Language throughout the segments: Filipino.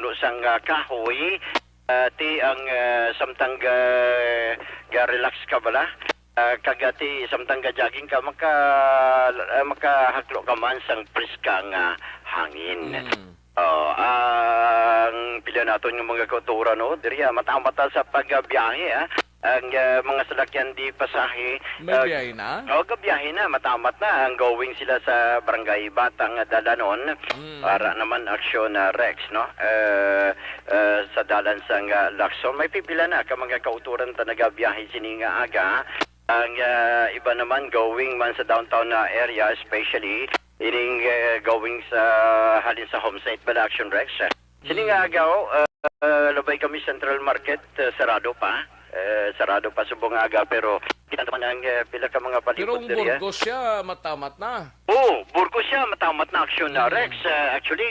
nagtulo sang kahoy, ti ang samtang ga-relax ka bala. Kagati samtang ga-jogging ka, makahaklo ka man sang priska nga hangin. Ang pila naton yung mga kultura no, diri mata-mata sa pagbiyahe ang mga salakyan di pasahe. May biyahe na? Gabiyahe na, matamat na ang going sila sa barangay Batang Dalanon para naman aksyon na Rex no. Sa dalan sang Lacson may pipila na ka mga kauturan ta nagabiyahe sini nga aga. Ang iba naman going man sa downtown na area, especially ining going sa halin sa home site bala action Rex. Sini nga aga labay kami Central Market, sarado pa. Sarado pa subong aga pero kita naman ang pila ka mga palibot pero ang Burgos siya matamat na. Oo, Burgos siya matamat na aksyon na Rex. Actually,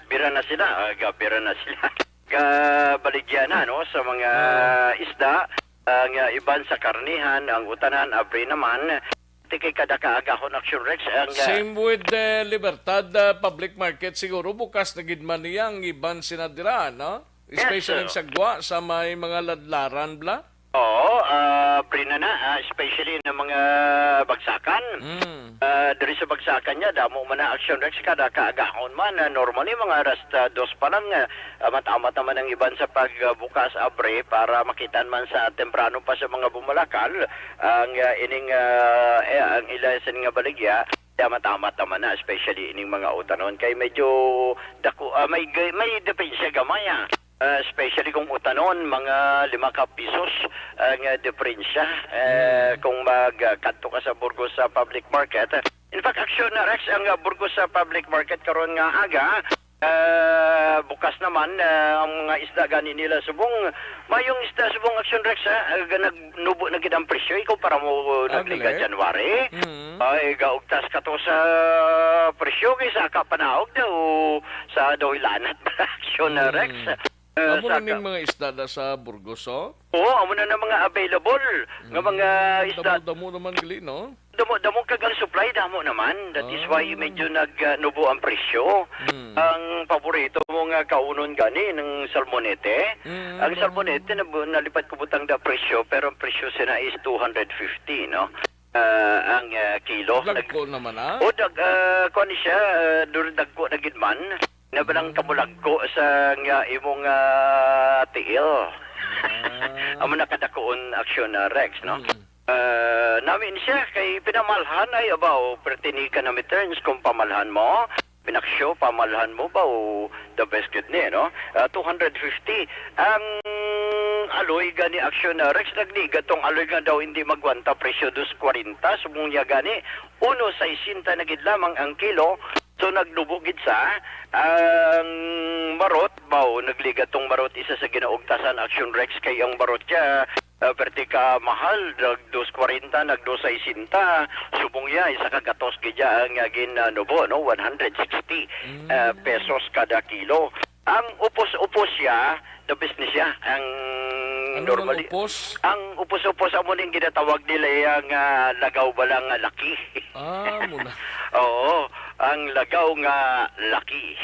bira na sila. Bira na sila. Baligyan na no, sa mga isda. Ang iban sa karnihan, ang utanan, abri naman. Tikay kada kaagahon aksyon Rex. Same with Libertad Public Market siguro bukas na gidman niya ang iban sinadira, no? Especially Yes, sa Gwa, sa may mga ladlaran, bla? Oo, prina na, especially ng mga bagsakan. Dari sa bagsakan niya, damo man na action Rex kada kaagahon man. Normally, mga rasta dos pa lang, matamat naman ang iban sa pagbukas abre para makitaan man sa temprano pa sa mga bumalakal. Ang ining, ang ilasan nga baligya, matamat naman na, especially ining mga utanon. Kay medyo, may depensya gamaya. Especially kung utanon, mga 5 pisos ang diferensya kung magkanto ka sa Burgos sa public market. In fact, action na Rex, ang Burgos sa public market karon nga aga, bukas naman ang mga isda gani nila subong, mayong isda subong action Rex, nagnubo na gid ang presyo, ikaw para mo nagliga January. Ay, gaugtas ka to sa presyo kaysa kapanahog daw sa dawilanat action na Rex. Amo na ning mga isda na sa Burgos, oh? Oo, amo na mga available nga mga isda. Damo naman gali, no? Damo kagang supply, damo naman. That is why medyo nagnubo ang presyo. Ang paborito mo nga kaunon gani ng salmonete. Ang salmonete nalipad ko butang da presyo, pero ang presyo sina is 250, no? Ang kilo. Dagko naman, ha? O, kuan siya, dagko na gidman. Nabalang kamulagko sa nga imong tiil. Amo na kadakoon aksyon na Rex, no? Namin siya kay pinamalhan ay abaw pertini ka na returns kung pamalhan mo. Pinaksyo, pamalhan mo ba o the best good ni, no? 250. Ang aloy gani aksyon na Rex nagniga tong aloy nga daw hindi magwanta presyo 240. Subong niya gani 1.60 na gid lamang ang kilo. So naglubugid sa ang marot bao nagliga tong marot isa sa ginaugtasan action Rex kay ang marot niya perti ka mahal nag 240 nag 260 subong ya isa ka gatos gidya ang ginubo no 160 pesos kada kilo. Ang upos siya the business siya ang normally upos? Ang upos-upos amo ning ginatawag nila yang lagaw balang laki. Muna. Oo, ang lagaw nga laki.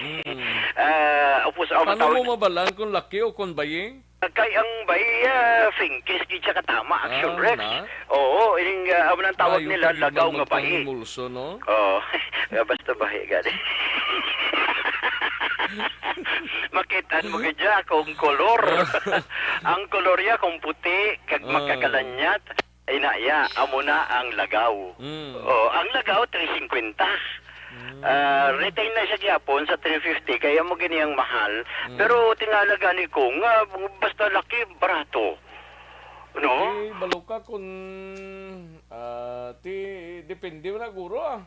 Upos ang paano mo mabalaan kung laki o kung baying? Kay ang bay fingkis gid siya katama action Rex. Oo, ining amo nang tawag nila lagaw nga bahi. Mulso, no? Oo, basta bahi gani. Makitaan mo gadya kung kolor. Ang kolor ya kung puti kag makagalanyat inaya amo na ang lagaw. Ang lagaw 350. Retail na siya gyapon sa 350 kaya mo gini ang mahal. Pero tingala gani ko nga basta laki barato. No? Baluka kung depende na guro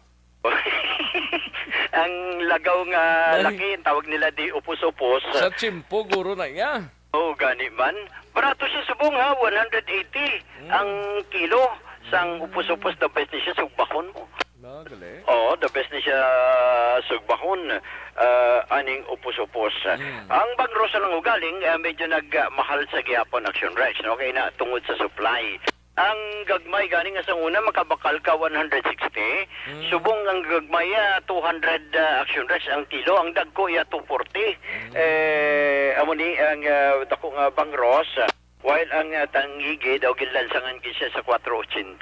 Ang lagaw nga laki, tawag nila di upos-upos. Sa tsimpo, guro na niya. Oo, gani man. Barato siya subong 180 ang kilo. Sang upos-upos, the best ni siya sugbahon mo. Gali. Oo, the best ni siya sugbahon. Aning upos-upos. Ang Bagro sa lang ugaling, medyo nagmahal sa gihapon action Rex. No? Kaya na tungod sa supply. ang gagmay gani nga sa una makabakal ka 160. Subong ang gagmay 200 action rests ang kilo, ang dagko ya 240. Amo ni ang dako nga bangros, while ang tangigi daw gilansangan gid siya sa 480.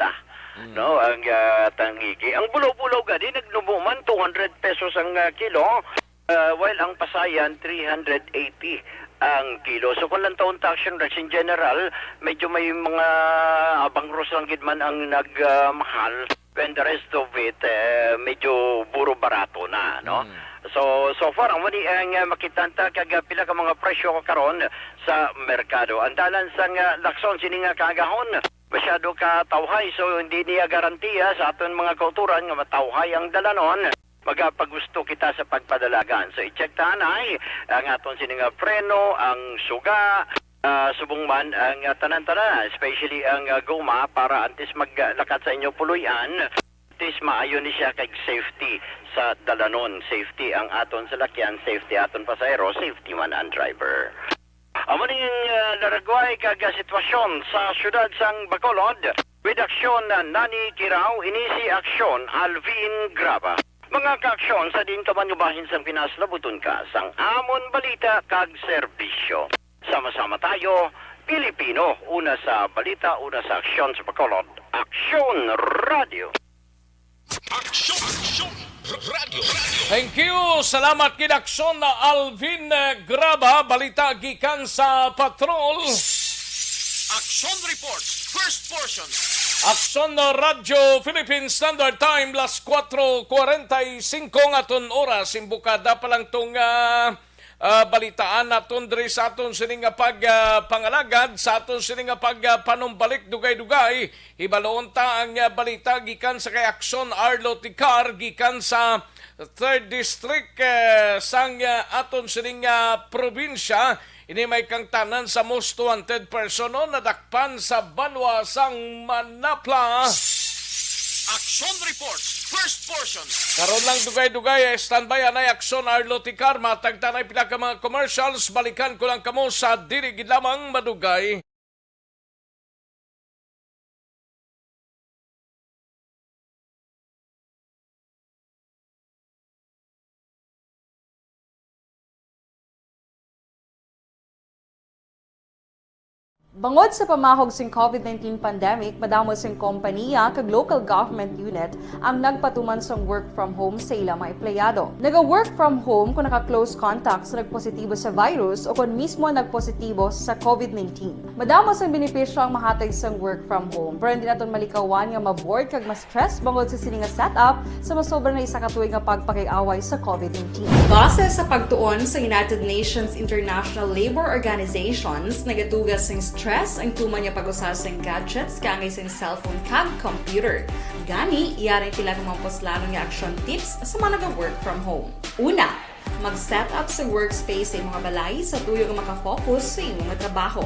No, ang tangigi. Ang bulo-bulo gani nagnumuman 200 pesos ang kilo, while ang pasayan 380 ang kilo. So kung lang taon action rests in general, medyo may mga bangros lang gid man ang nagmahal. And the rest of it, medyo buro barato na, no? So far, ang mali ang makitanta kag pila ka mga presyo karon sa merkado. Ang dalan sa lakson sini nga kagahon, masyado ka tawhay, so hindi niya garantiya sa aton mga kauturan nga matawhay ang dalanon. Magapagusto kita sa pagpadalagan. So i-check tanay ang aton sini nga preno, ang suga, subong man ang tanan-tanan, especially ang goma para antes maglakat sa inyo puluyan, antes maayo ni siya kay safety sa dalanon. Safety ang aton sa lakyan, safety aton pasahero, safety man ang driver. Amo ning laragway kag sitwasyon sa syudad sang Bacolod, with aksyon na Nani Kirao, inisi aksyon Alvin Graba. Mga kaaksyon sa din kamangubahin sang Pinas labuton ka sang amon balita kag serbisyo. Sama-sama tayo, Pilipino, una sa balita, una sa aksyon sa Bacolod. Aksyon Radio. Aksyon Radio. Thank you. Salamat kid aksyon na Alvin Graba, balita gikan sa patrol. Aksyon Reports, first portion. Aksyon na Radyo Philippine Standard Time, las 4:45 aton oras. Imbukada pa lang itong balitaan naton diri sa aton sining pangalagad, sa aton sining panumbalik dugay-dugay. Ibaloon ta ang balita gikan sa kay Aksyon Arlo Ticar gikan sa 3rd District sang aton sining probinsya. Ini may kang tanan sa most wanted person nadakpan sa banwa sang Manapla. Aksyon Reports, first portion. Karon lang dugay-dugay, standby anay Aksyon Arlo Ticar, matagtanay pila ka mga commercials, balikan ko lang kamo sa diri gid lamang madugay. Bangod sa pamahog sing COVID-19 pandemic, madamo sing kompanya kag local government unit ang nagpatuman sang work from home sa ilang mga empleyado. Naga-work from home kung naka-close contact sa nagpositibo sa virus o kung mismo nagpositibo sa COVID-19. Madamo sang benepisyo ang mahatag sang work from home, pero hindi naton malikawan nga ma-bored kag ma-stress bangod sa sini nga setup sa masobra na isa ka tuig nga pagpakiaway sa COVID-19. Base sa pagtuon sa United Nations International Labour Organizations, nagatugas sing stress ang tuman niya pag-usar sa gadgets kangay sa cellphone kag computer. Gani, iyaring pila ng mga poslanong nga action tips sa mga nag-work from home. Una, mag-set up sa workspace sa mga balay sa tuyo nga makafocus sa imong trabaho.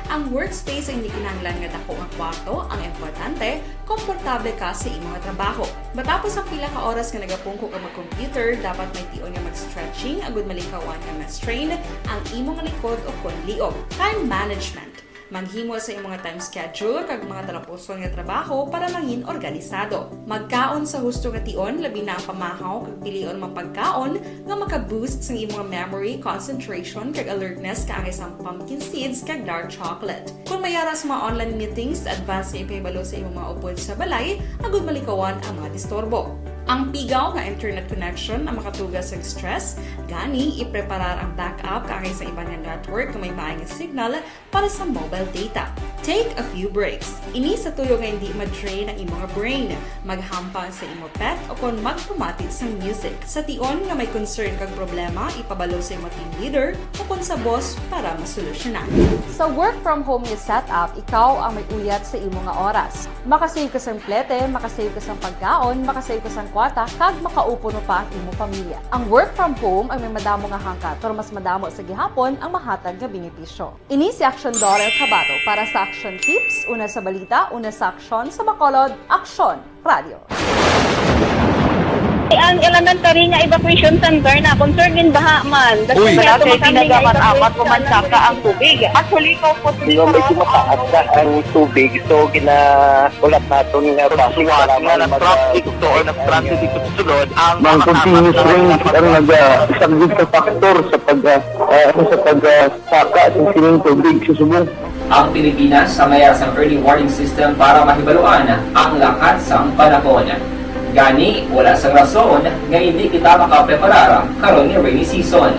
Ang workspace ay hindi kinahanglan nga dako nga kwarto, ang importante, komportable ka sa imong trabaho. Matapos ang pila ka oras nga nagapungko ka mag-computer, dapat may tion nga mag-stretching agud malikawan nga ma-strain ang imong likod o konliog. Time management. Manghimo sa imong time schedule kag mga talapuson nga trabaho para mangin organisado. Magkaon sa husto nga tion, labi na ang pamahaw kag pilion mapagkaon nga maka-boost sa imong memory, concentration kag alertness kaangay sa pumpkin seeds kag dark chocolate. Kung mayara sa mga online meetings, advance sa ipahibalo sa imong mga upod sa balay, agud malikawan ang mga disturbo. Ang pigaw nga internet connection ang makatugas sa stress, gani ipreparar ang backup kaangay sa ibang network kung may maayong signal para sa mobile data. Take a few breaks. Ini sa tuyo nga hindi ma-drain ang imong brain, maghampang sa imong pet o kung magpumati sa music. Sa tion nga may concern kag problema, ipabalo sa imong team leader o kung sa boss para masolusyonan. Sa work from home nga setup, ikaw ang may uyat sa imong nga oras. Makasave ka sa plete, makasave ka sa pagkaon, makasave ka sa kwata, kag makaupo no pa ang imong pamilya. Ang work from home ay may madamo nga hangkat, pero mas madamo sa gihapon ang mahatag nga benepisyo. Ini si Aksyon Dorel Cabato para sa Action Tips, una sa balita, una sa aksyon sa Bacolod, Aksyon Radio. Ang elementary nga evacuation center na concern din baha man. Uy, nga kasi tumakami pinagamat nga amat pumansaka ang tubig. Actually, ikaw po Medyo mataas na ang tubig, so ulat natin nga pasuwat nga nag-traffic to or nag-transit dito sa sulod ang Mang continuous rain ang nag-subject sa factor sa pagsaka at sining tubig sa subong. Ang Pilipinas sa mayroon sa early warning system para mahibaluan ang lakat sa panahon. Gani, wala sang rason nga hindi kita makapreparar karon ni rainy season.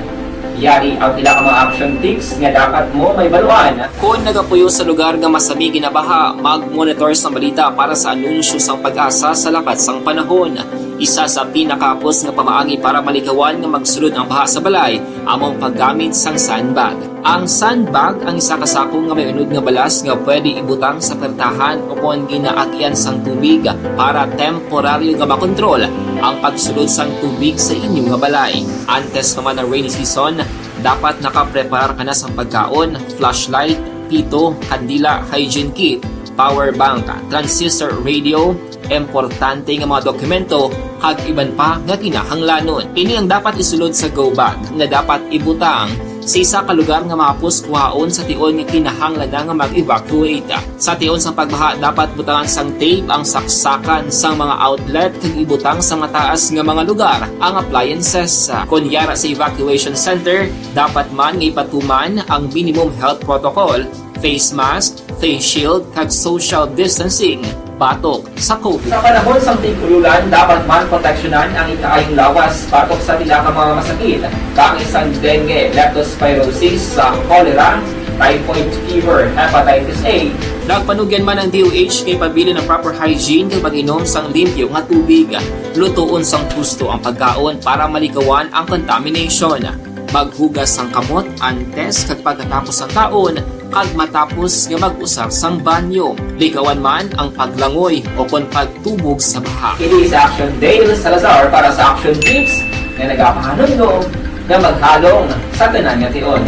Yari ang pila ka mga action tips nga dapat mo may baluan. Kung nagapuyo sa lugar nga masami ginabaha, mag-monitor sa balita para sa anunsyo sang pag-asa sa lakat sang panahon. Isa sa pinakapos nga pamaagi para malikawan nga magsulod ang baha sa balay, among paggamit sang sandbag. Ang sandbag ang isa kasakong nga may unod nga balas nga pwede ibutang sa pertahan upon ginaagyan sang tubig para temporaryo nga makontrol ang pagsulod sang tubig sa inyong nga balay. Antes naman ng rainy season, dapat nakapreparar ka na sa pagkaon, flashlight, pito, kandila, hygiene kit, power bank, transistor radio, importante nga mga dokumento kag iban pa nga kinahanglanon. Ini ang dapat isulod sa go bag nga dapat ibutang sa isa ka lugar nga mapos kuhaon sa tion nga kinahanglan nga mag-evacuate. Sa tion sa pagbaha dapat butangan sang tape ang saksakan sang mga outlet kag ibutang sa mataas nga mga lugar ang appliances. Kunyara sa evacuation center, dapat man nga ipatuman ang minimum health protocol, face mask, face shield kag social distancing batok sa COVID. Sa panahon sa tigululan, dapat man proteksyonan ang ikaayong lawas batok sa pila ka mga masakit. Kang isang dengue, leptospirosis, cholera, typhoid fever, hepatitis A. Nagpanugyan man ang DOH kay pabili ng proper hygiene kay pag-inom sang limpyo nga tubig. Lutuon sang gusto ang pagkaon para malikawan ang contamination. Maghugas sang kamot antes kag pagkatapos ang kaon kag matapos nga mag-usar sang banyo. Likawan man ang paglangoy o kon pagtubog sa baha. It is Action Dale Salazar para sa Action Tips na nagapahanong na maghalong sa tanan nga tion.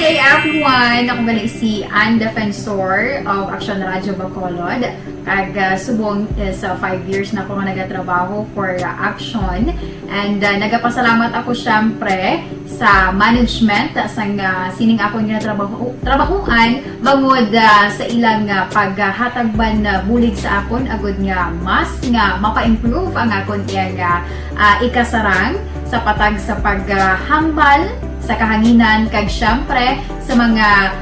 Good day everyone! Ako gali si Ann Defensor of Action Radio Bacolod. Kag subong sa 5 years na ako nga nagatrabaho for Action. And nagapasalamat ako syempre sa management sang sining ako nga trabahuan bangod sa ilang paghatagban bulig sa akon agud nga mas nga mapa-improve ang akon iyang ikasarang sa patag sa paghambal sa kahanginan kag syempre sa mga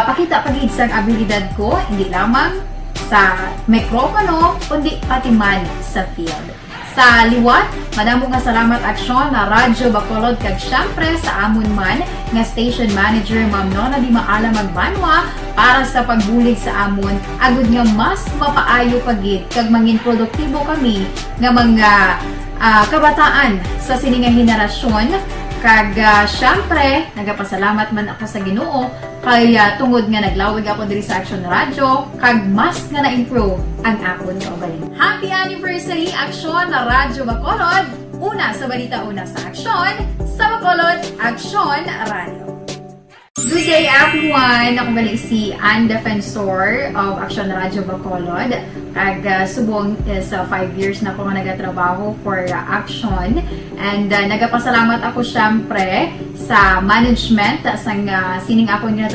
pakita pagid sang abilidad ko hindi lamang sa mikropono kundi pati man sa field. Sa liwat, madamo nga salamat Aksyon na Radyo Bacolod kag syempre sa amon man nga station manager Ma'am Nona Di Maala Magbanwa para sa pagbulig sa amon agud nga mas mapaayo pagid kag mangin produktibo kami nga mga kabataan sa sininga henerasyon. Kag syempre, nagapasalamat man ako sa Ginoo kay tungod nga naglawig ako diri sa Action Radio kag mas nga na-improve ang akon kaugalingon. Happy anniversary Action na Radyo Bacolod! Una sa balita, una sa Action, sa Bacolod, Action Radio. Good day everyone! Ako gali si Ann Defensor of Action Radio Bacolod. Kag subong sa 5 years na ako nga nagatrabaho for Action. And nagapasalamat ako syempre sa management sang sining ako nga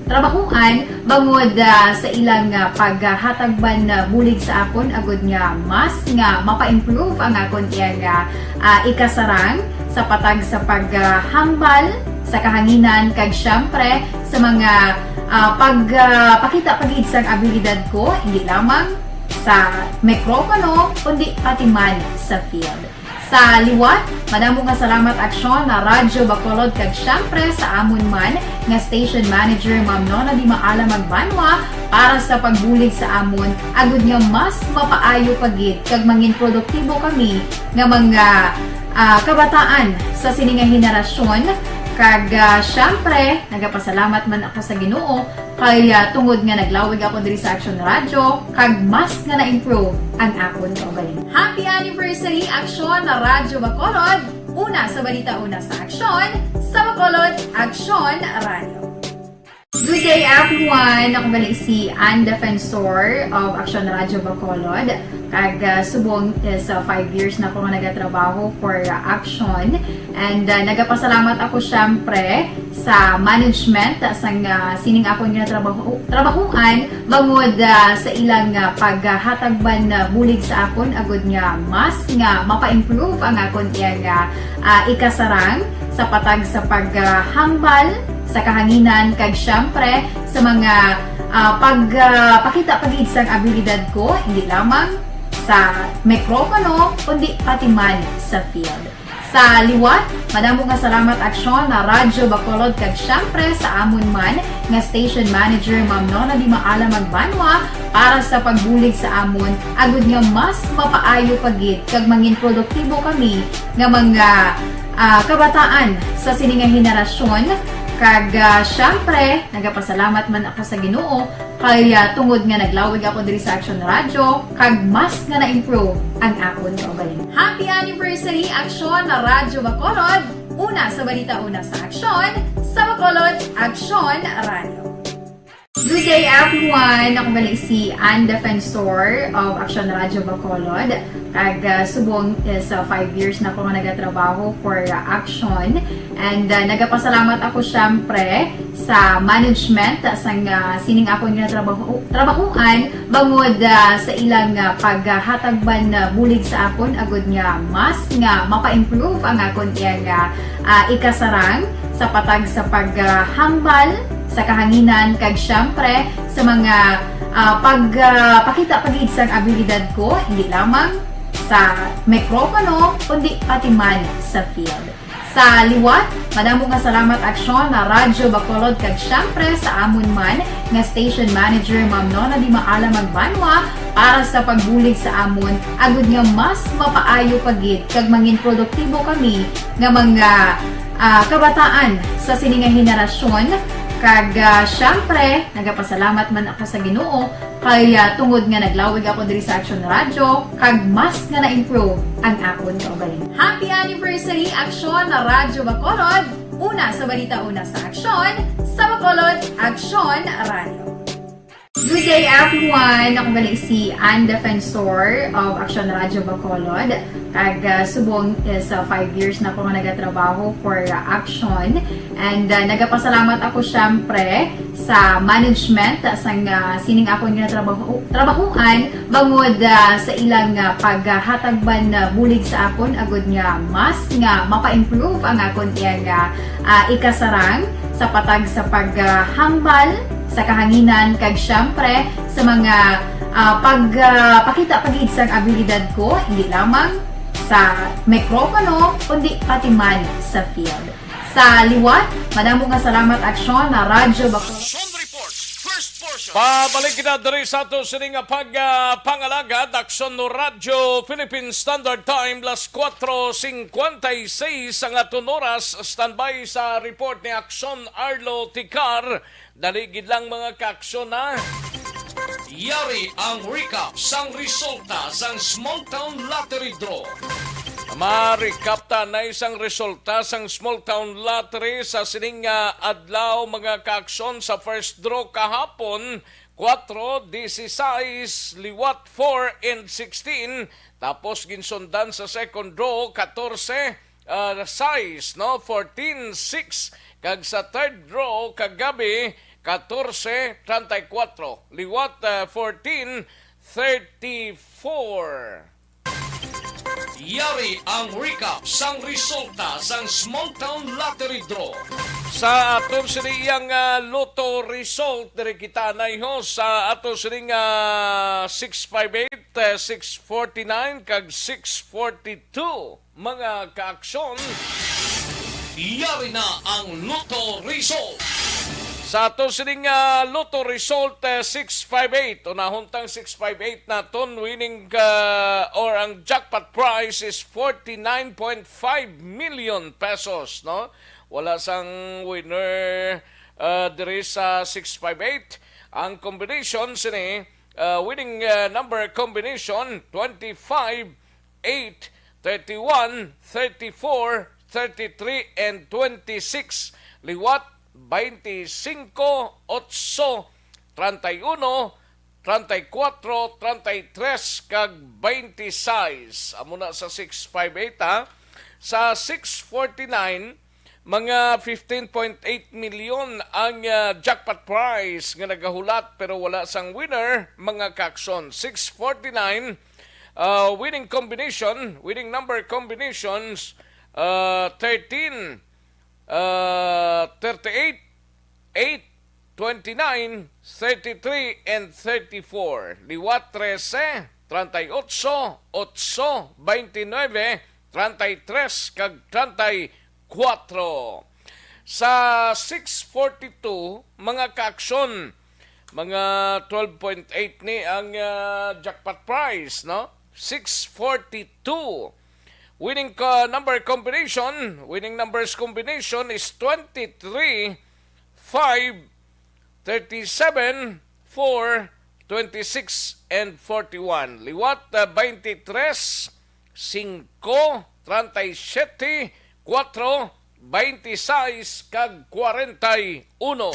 trabahuan bangod sa ilang paghatagban bulig sa akon agud nga mas nga mapa-improve ang akon iyang ikasarang sa patag sa paghambal sa kahanginan kag syempre sa mga pakita pagid sang abilidad ko hindi lamang sa mikropono kundi pati man sa field. Sa liwat, madamo nga salamat Aksyon na Radyo Bacolod kag syempre sa amon man nga station manager Ma'am Nona Di Maala Magbanwa para sa pagbulig sa amon agud nga mas mapaayo pagid kag mangin produktibo kami nga mga kabataan sa sininga henerasyon. Kag syempre, nagapasalamat man ako sa Ginoo kay tungod nga naglawig ako diri sa Action Radio kag mas nga na-improve ang akon kaugalingon. Happy anniversary Action na Radyo Bacolod! Una sa balita, una sa Action, sa Bacolod, Action Radio. Good day everyone! Ako bali si Ann Defensor of Action Radyo Bacolod. Kag subong sa 5 years na ako nga nagatrabaho for Action. And nagapasalamat ako syempre sa management sang sining ako nga trabahuan bangod sa ilang paghatagban bulig sa akon agud nga mas nga mapa-improve ang akon iyang ikasarang sa patag sa paghambal sa kahanginan kag syempre sa mga pakita pagid sang abilidad ko hindi lamang sa mikropono kundi pati man sa field. Sa liwat, madamo nga salamat Aksyon na Radyo Bacolod kag syempre sa amon man nga station manager Ma'am Nona Di Maala Magbanwa para sa pagbulig sa amon agud nga mas mapaayo pagid kag mangin produktibo kami nga mga kabataan sa sininga henerasyon. Kag syempre, nagapasalamat man ako sa Ginoo kay tungod nga naglawig ako diri sa Action Radio kag mas nga na-improve ang akon kaugalingon. Happy anniversary Action Radio Bacolod! Una sa balita, una sa Action, sa Bacolod Action Radio. Good day everyone! Ako bali si Ann Defensor of Action Radio Bacolod. Kag subong sa 5 years na ako nga nagatrabaho for Action. And nagapasalamat ako syempre sa management sang sining ako nga trabahuan bangod sa ilang paghatagban bulig sa akon agud nga mas nga mapa-improve ang akon iyang ikasarang sa patag sa paghambal sa kahanginan kag syempre sa mga pakita pagid sang abilidad ko hindi lamang sa mikropono kundi pati man sa field. Sa liwat, madamo nga salamat Aksyon na Radyo Bacolod kag syempre sa amon man nga station manager Ma'am Nona Di Maala Magbanwa para sa pagbulig sa amon agud nga mas mapaayo pagid kag mangin produktibo kami nga mga kabataan sa sininga henerasyon. Kag syempre, nagapasalamat man ako sa Ginoo kay tungod nga naglawig ako diri sa Action Radio kag mas nga na-improve ang akon kaugalingon. Happy anniversary Action na Radyo Bacolod! Una sa balita, una sa Action, sa Bacolod Action Radio. Good day everyone! Ako bali si Ann Defensor of Action Radio Bacolod. Kag subong sa 5 years na ako nga nagatrabaho for Action. And nagapasalamat ako syempre sa management sang sining ako nga trabahuan bangod sa ilang paghatagban bulig sa akon agud nga mas nga mapa-improve ang akon iyang ikasarang sa patag sa paghambal sa kahanginan kag syempre sa mga pakita pagid sang abilidad ko hindi lamang sa mikropono kundi pati man sa field. Sa liwat, madamo nga salamat Aksyon na Radyo Bacolod. Action Reports, first portion. Pabalik kita diri sa ato sining pangalaga Aksyon no Radyo Philippine Standard Time las 4:56 ang aton oras. Standby sa report ni Aksyon Arlo Ticar. Daligid lang mga kaaksyon na. Yari ang recap sang resulta sang Small Town Lottery Draw. Marikapta na isang resulta sang Small Town Lottery sa sining adlaw mga kaaksyon sa first draw kahapon 4, 16, liwat 4 and 16 tapos ginsundan sa second draw 14, 6 no 14, 6 kag sa third draw kagabi 14, 34 liwat 14, 34. Yari ang recap sang resulta sang Small Town Lottery Draw. Sa aton siniyang loto result diri kita naiho sa aton sining 658, 649 kag 642 mga kaaksyon. Yari na ang loto result. Sa ato sining loto result 658 unahuntang 658 naton winning or ang jackpot prize is 49.5 million pesos no. Wala sang winner diri sa 658. Ang combination sini winning number combination 25, 8, 31, 34, 33 and 26 liwat 25, 8, 31, 34, 33 kag 26. Amo na sa 658 ha. Sa 649 mga 15.8 million ang jackpot prize nga nagahulat pero wala sang winner mga kakson. 649 winning number combinations 13 38 8 29 33 and 34. Liwat 13 38 8 29 33 kag 34. Sa 642 mga kaaksyon, mga 12.8 ni ang jackpot prize, no? 642. Winning numbers combination is 23 5 37 4 26 and 41. Liwat 23 5 37 4 26 kag 41.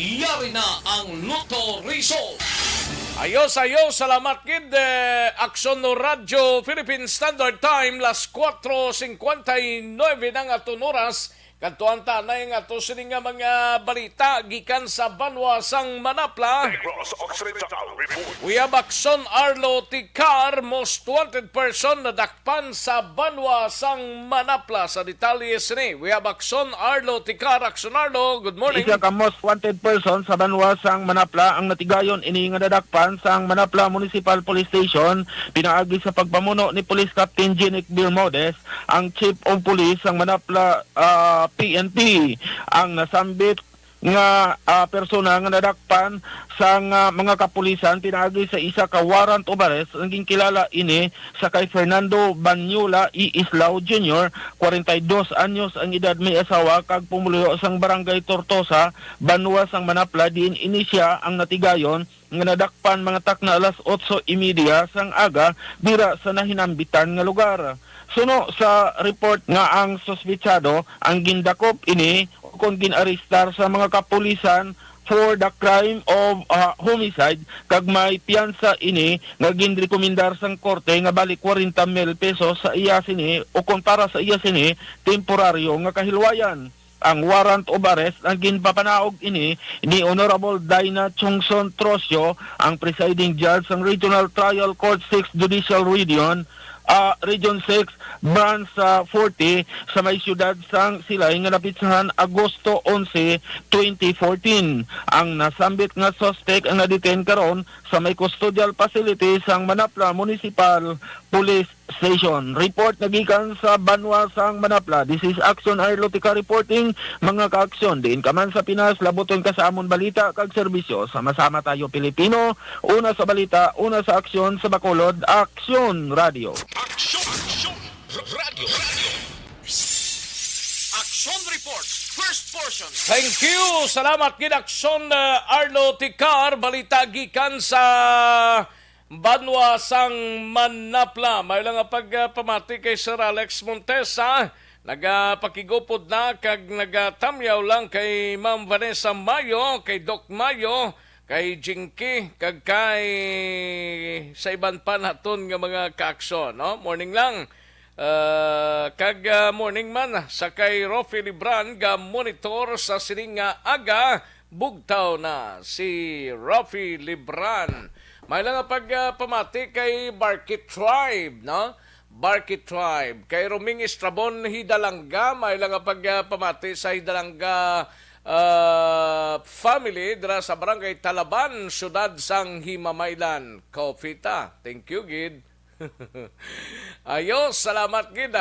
Yari na ang Lotto Result. Ayos, salamat kid. Aksyon no Radyo Philippine Standard Time, las 4:59 ng aton oras. Kantuan tanay nga to sining nga mga balita gikan sa Banwa sang Manapla. We have Akson Arlo Ticar, most wanted person na dakpan sa Banwa sang Manapla. Sa detalye sini, we have Akson Arlo Ticar. Akson Arlo, good morning. Isa ka most wanted person sa Banwa sang Manapla ang natigayon ini nga dadakpan sang Manapla Municipal Police Station pinaagi sa pagpamuno ni Police Captain Jenic Bermudez, ang Chief of Police sang Manapla PNP. Ang nasambit nga persona nga nadakpan sang mga kapulisan pinaagi sa isa ka warrant of arrest. Naging kilala ini sa kay Fernando Banyula E. Islao Jr., 42 anyos ang edad, may asawa kag pumuluyo sang barangay Tortosa, Banwa sang Manapla. Diin ini siya ang natigayon nga nadakpan mga takna alas 8:30 sang aga dira sa nahinambitan nga lugar. Suno sa report nga ang sospechado ang gindakop ini kung ginaristar sa mga kapulisan for the crime of homicide kag may piyansa ini nga ginrekomendar sang korte nga balik 40,000 pesos sa iya sini o kung para sa iya sini temporaryo nga kahilwayan. Ang warrant of arrest ang ginpapanaog ini ni Honorable Dina Chongson Trosio, ang presiding judge ng Regional Trial Court 6 Judicial Region, Region 6, Branch 40 sa may siyudad sang Silay nga napitsahan Agosto 11, 2014. Ang nasambit nga suspect ang na-detain karon sa may custodial facility sang Manapla Municipal Police Station. Report nagikan sa Banwa sang Manapla. This is Action Arlotica reporting. Mga ka-aksyon din ka man sa Pinas, labuton ka sa amon balita kag serbisyo. Sama-sama tayo Pilipino. Una sa balita, una sa aksyon sa Bacolod, Aksyon Radio. Action Radio. Action Reports, first portion. Thank you. Salamat gid Akson Arlo Ticar, balita gikan sa Banwa sang Manapla. May lang pagpamati kay Sir Alex Montesa. Nagapakigupod na kag nagatamyaw lang kay Ma'am Vanessa Mayo, kay Doc Mayo, kay Jinky, kag kay sa iban pa naton nga mga kaakson, no? Morning lang. Morning man sa kay Rofi Libran ga monitor sa sining nga aga bugtaw na si Rofi Libran. May lang pagpamati kay Barkit Tribe, no? Barkit Tribe. Kay Roming Estrabon Hidalanga, may lang pagpamati sa Hidalanga family dira sa Barangay Talaban, siyudad sang Himamaylan, Kaufita. Thank you, Gid. Ayos, salamat, Gid.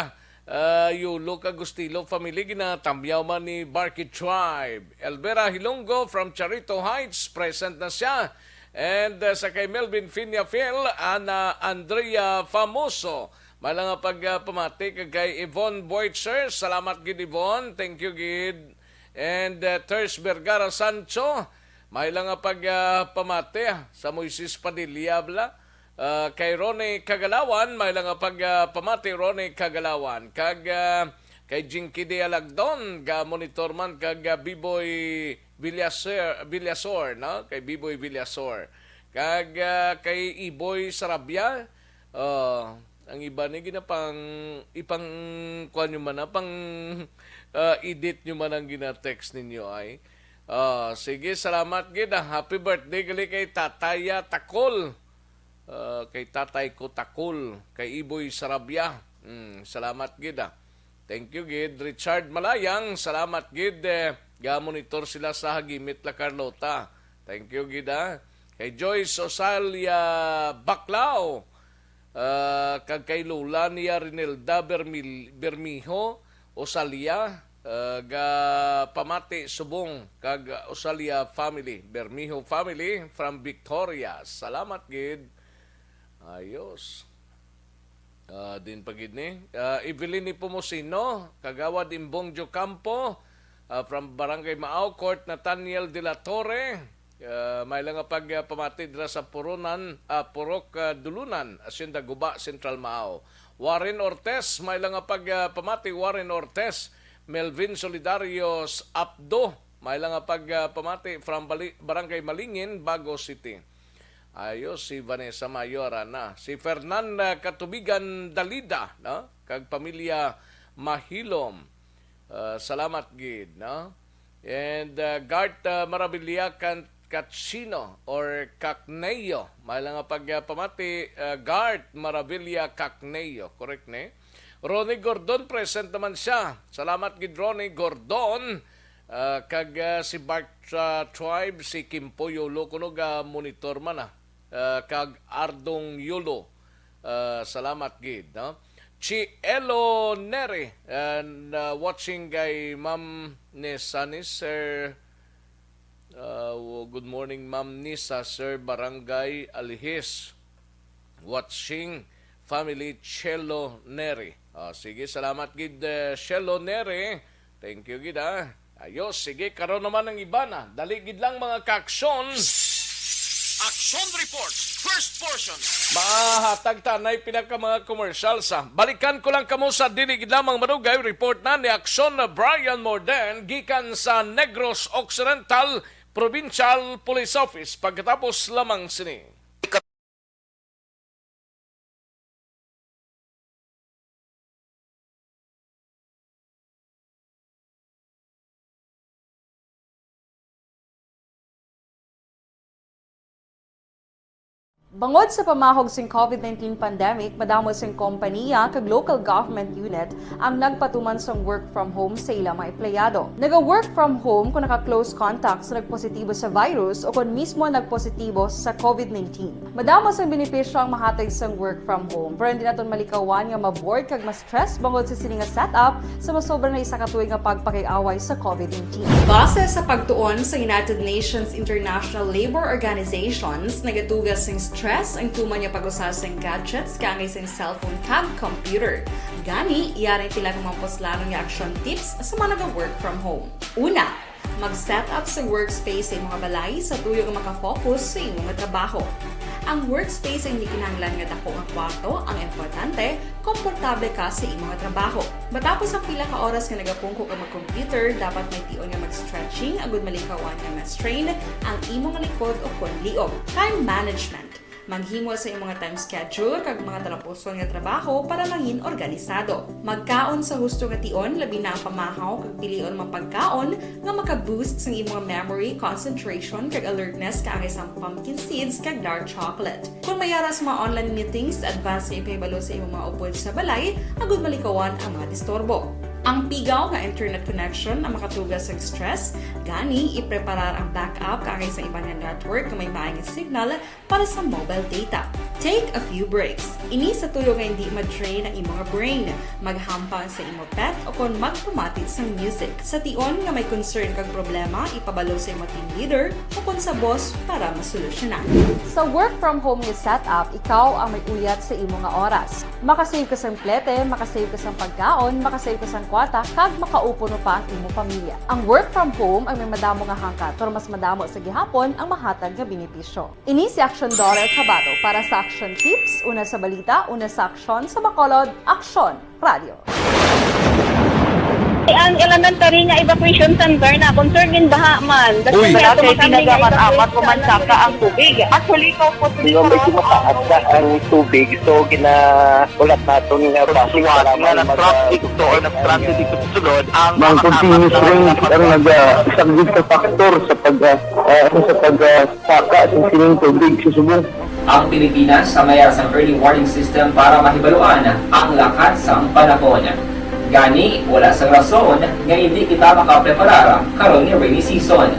Yulo Agustilo family ginatamyaw man ni Barkit Tribe. Elvera Hilongo from Charito Heights, present na siya. And sa kay Melvin Finyafil, Ana Andrea Famoso. Malang pagpamati kay Yvonne Boitzer. Salamat, Gid Yvonne. Thank you, Gid. And Ters Vergara Sancho. May lang pagpamati sa Moises Padilla bla. Kay Ronnie Kagalawan, may lang pagpamati Ronnie Kagalawan. Kag kay Jinky de Alagdon, ga monitor man kag Biboy Villasor, no? Kay Biboy Villasor. Kag kay Iboy Sarabia, ang iba ni ginapang ipang kuan nyo man na, pang edit nyo man ang gina-text ninyo ay. Sige, salamat gid. Happy birthday gali kay Tataya Takol. Kay tatay ko Takol, kay Iboy Sarabia. Salamat gid. Thank you gid. Richard Malayang, salamat gid. Ga-monitor sila sa Hagimit La Carlota. Thank you gid. Kay Joyce Osalia Baclao, kag kay Lola niya Rinelda Bermijo Osalia, ga pamati subong kag Osalia family, Bermijo family from Victoria. Salamat gid. Ayos. Din pagid ni Evelyn ni Pomosino, Kagawad Imbong Jocampo, from Barangay Maao, Court Nathaniel de la Torre. May lang pag pamati dira sa Purok Dulunan, Asyenda Guba, Central Maao. Warren Ortez, may lang pag pamati Warren Ortez. Melvin Solidarios Abdo, may lang pag pamati from Barangay Malingin, Bago City. Ayos, si Vanessa Mayora na. Si Fernanda Katubigan Dalida, no? Kag pamilya Mahilom. Salamat gid, no? And Gart Marabilia Katsino or Kakneyo. May lang pag pamati Gart Marabilia Kakneyo. Correct ne? Ronnie Gordon, present naman siya. Salamat gid Ronnie Gordon. Kag si Bart Tribe, si Kimpo Yolo, kunog monitor man kag Ardong Yolo. Salamat gid, no? Chielo Neri, and watching kay Ma'am Nesanis, sir. Good morning, Ma'am Nisa, sir, Barangay Alihis. Watching family Chelo Neri. Sige, salamat gid Chelo Neri. Thank you gid Ayos, sige, karon naman ang iba na. Dali gid lang mga kaaksyon. Action Reports, first portion. Mahatag tanay pinaka mga commercial sa. Balikan ko lang kamo sa dilig lamang madugay report na ni Aksyon na Brian Morden gikan sa Negros Occidental Provincial Police Office pagkatapos lamang sini. Bangod sa pamahog sing COVID-19 pandemic, madamo sing kompanya kag local government unit ang nagpatuman sang work from home sa ilang mga empleyado. Naga-work from home kung naka-close contact sa nagpositibo sa virus o kung mismo nagpositibo sa COVID-19. Madamo sang benepisyo ang mahatag sang work from home, pero hindi naton malikawan nga ma-bored kag ma-stress bangod sa sini nga setup sa masobra na isa ka tuig nga pagpakiaway sa COVID-19. Base sa pagtuon sa United Nations International Labour Organizations, nagatugas sing stress ang tuman niya pag-usas ng gadgets kangay sa cellphone kag computer. Gani, iyari tila ng mga poslanong action tips sa mga nag-work from home. Una, mag-set up sa workspace sa mga balay sa tuyo nga makafocus sa imong trabaho. Ang workspace ay hindi kinahanglan nga dako nga kwarto, ang importante, komportable ka sa imong trabaho. Matapos ang pila ka oras nga nagapungko ka mag-computer, dapat may tion nga mag-stretching agud malikawan nga ma-strain ang imong likod o konliog. Time management. Maghimo sa imong time schedule kag mga talapuson nga trabaho para maging organisado. Magkaon sa husto nga tion, labi na ang pamahaw kag pilion mga pagkaon nga maka-boost sa imong memory, concentration kag alertness kaangay sa pumpkin seeds kag dark chocolate. Kung mayara sa mga online meetings, advance nga ipahibalo sa imong mga upod sa balay, agud malikawan ang mga disturbo. Ang pigaw nga internet connection ang makatugas sa stress, gani ipreparar ang backup kaangay sa ibang network na may maayong signal para sa mobile data. Take a few breaks. Ini sa tuyo nga hindi ma-drain ang imong brain, maghampang sa imong pet o kung magpumatit sa music. Sa tion nga may concern kag problema, ipabalo sa imong team leader o kung sa boss para masolusyonan. Sa work from home nga setup, ikaw ang may uyat sa imong nga oras. Makasave ka sa plete, makasave ka sa pagkaon, makasave ka sa kwata, kag makaupo no pa ang imong pamilya. Ang work from home ay may madamo nga hangkat, pero mas madamo sa gihapon ang mahatag nga benepisyo. Ini si Action Daughter Cabato para sa Action Tips, una sa balita, una sa aksyon sa Bacolod, Aksyon Radio. voluntary nga evacuation center na concern gin baha man. Uy. Kaya Kaya tumakan apat kumansaka ang tubig. Actually, ikaw po medyo mataas na ang tubig. So, ulat natin nga Pagsuwat nga ng traffic to or nag-traffic dito sa sulod ang Mang continuous rain ang nag-isang sa factor sa pagsaka ng sining tubig sa subong. Ang Pilipinas sa mayroon sa early warning system para mahibaluan ang lakas sang panahon. Gani, wala sang rason nga hindi kita makapreparar karon ni rainy season.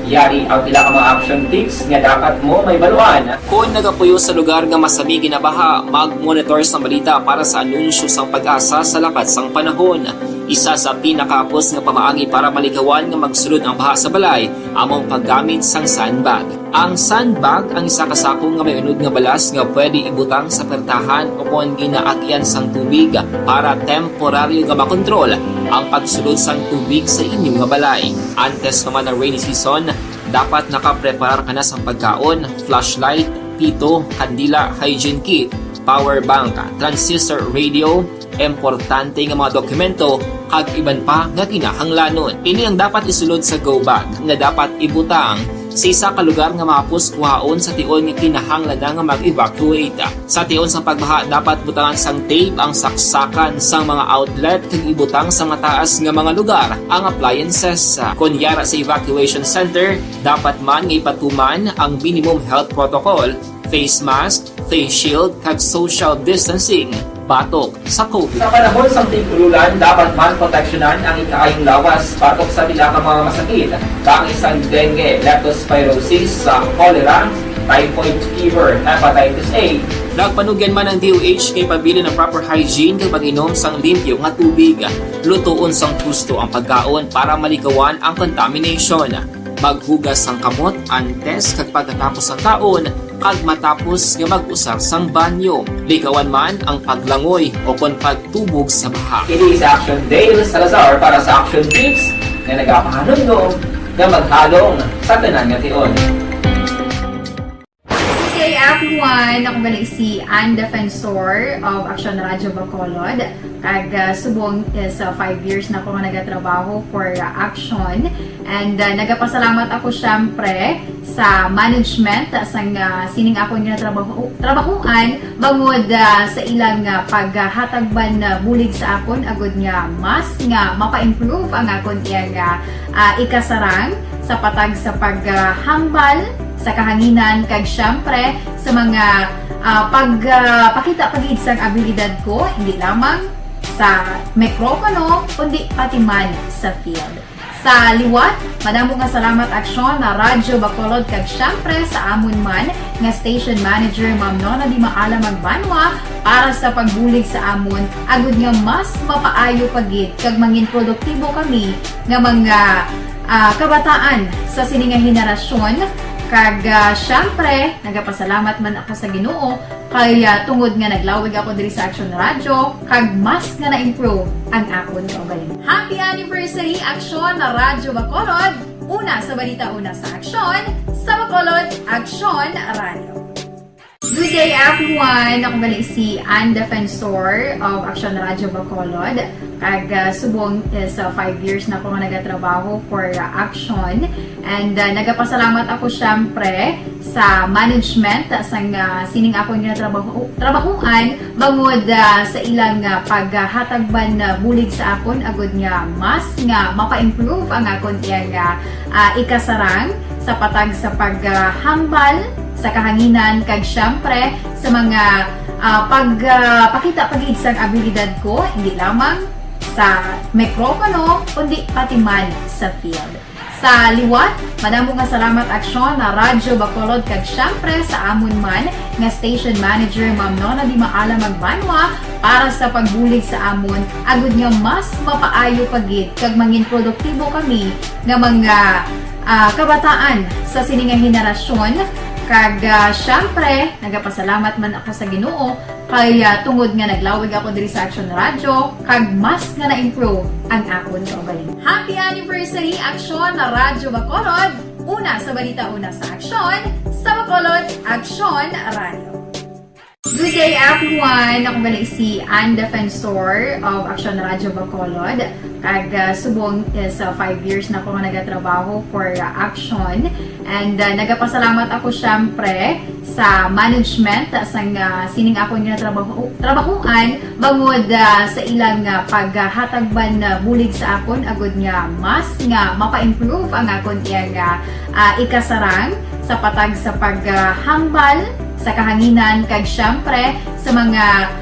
Yari ang pila ka mga action tips nga dapat mo may baluan. Kung nagapuyo sa lugar nga masabi ginabaha, mag-monitor sa balita para sa anunsyo sang pag-asa sa lakat sang panahon. Isa sa pinakapos nga pamaagi para maligawan nga magsulod ang baha sa balay, among paggamit sang sandbag. Ang sandbag ang isa ka sako nga may unod nga balas nga pwede ibutang sa pertahan o kung ginaagyan sang tubig para temporaryo nga makontrol ang pagsulod sang tubig sa inyong nga balay. Antes naman ng rainy season, dapat nakapreparar ka na sa pagkaon, flashlight, pito, kandila, hygiene kit, power bank, transistor radio, importante nga mga dokumento, kag iban pa nga kinahanglanon. Ini ang dapat isulod sa go bag nga dapat ibutang sa isa ka lugar nga mapus kuhaon sa tion nga kinahanglan nga mag-evacuate. Sa tion sa pagbaha dapat butangan sang tape ang saksakan sang mga outlet kag ibutang sa mataas nga mga lugar ang appliances. Kunyara sa evacuation center, dapat man nga ipatuman ang minimum health protocol, face mask, face shield kag social distancing batok sa COVID. Sa panahon sa tigululan, dapat man proteksyonan ang ikaayong lawas batok sa bilang mga masakit. Kang isang dengue, leptospirosis, cholera, typhoid fever, hepatitis A. Nagpanugyan man ang DOH kay pabili ng proper hygiene kay pag-inom sang limpyo nga tubig. Lutuon sang gusto ang pagkaon para maligawan ang contamination. Maghugas sang kamot antes kag pagkatapos ang kaon kag matapos nga mag-usar sang banyo. Ligawan man ang paglangoy o kon pagtubog sa baha. It is Action Dale Salazar para sa Action Tips na nagapahanundong nga maghalong sa tanan nga tion. Okay, everyone, ako gali si Ann Defensor of Action Radio Bacolod. Kag subong is 5 years na ako nga nagatrabaho for Action. And nagapasalamat ako syempre sa management sang sining ako nga trabahuan bangod sa ilang paghatagban bulig sa akon agud nga mas nga mapa-improve ang akon nga ikasarang sa patag sa paghambal sa kahanginan kag syempre sa mga pakita pagid sang abilidad ko hindi lamang sa mikropono kundi pati man sa field. Sa liwat, madamo nga salamat Aksyon na Radyo Bacolod kag syempre sa amon man nga station manager Ma'am Nona Di Maala Magbanwa para sa pagbulig sa amon agud nga mas mapaayo pagid kag mangin produktibo kami nga mga kabataan sa sining nga henerasyon. Kag syempre, nagapasalamat man ako sa Ginoo kay tungod nga naglawig ako diri sa Action Radio kag mas nga na-improve ang akon kaugalingon. Happy anniversary Action na Radyo Bacolod! Una sa balita, una sa Action, sa Bacolod, Action Radio. Good day everyone! Ako gali si Ann Defensor of Action Radio Bacolod. Kag subong is 5 years na ako nga nagatrabaho for Action. And nagapasalamat ako syempre sa management sang sining ako nga trabahuan bangod sa ilang paghatagban bulig sa akon agud nga mas nga mapa-improve ang akon nga ikasarang sa patag sa paghambal sa kahanginan kag syempre sa mga pakita pagid sang abilidad ko hindi lamang sa mikropono kundi pati man sa field. Sa liwat, madamo nga salamat Aksyon na Radyo Bacolod kag syempre sa amon man nga station manager Ma'am Nona Di Maala Magbanwa para sa pagbulig sa amon agud nga mas mapaayo pagid kag mangin produktibo kami nga mga kabataan sa sining nga henerasyon. Kag syempre, nagapasalamat man ako sa Ginoo kay tungod nga naglawig ako diri sa Action Radio kag mas nga na-improve ang akon kaugalingon. Happy anniversary Action na Radyo Bacolod! Una sa balita, una sa Action, sa Bacolod, Action Radio. Good day everyone! Ako gali si Ann Defensor of Action Radio Bacolod. Subong sa 5 years na ako nga nagatrabaho for Action. And nagapasalamat ako syempre sa management sang sining ako nga trabahuan bangod sa ilang paghatagban bulig sa akon agud nga mas nga mapa-improve ang akon iyang ikasarang sa patag sa paghambal sa kahanginan kag syempre sa mga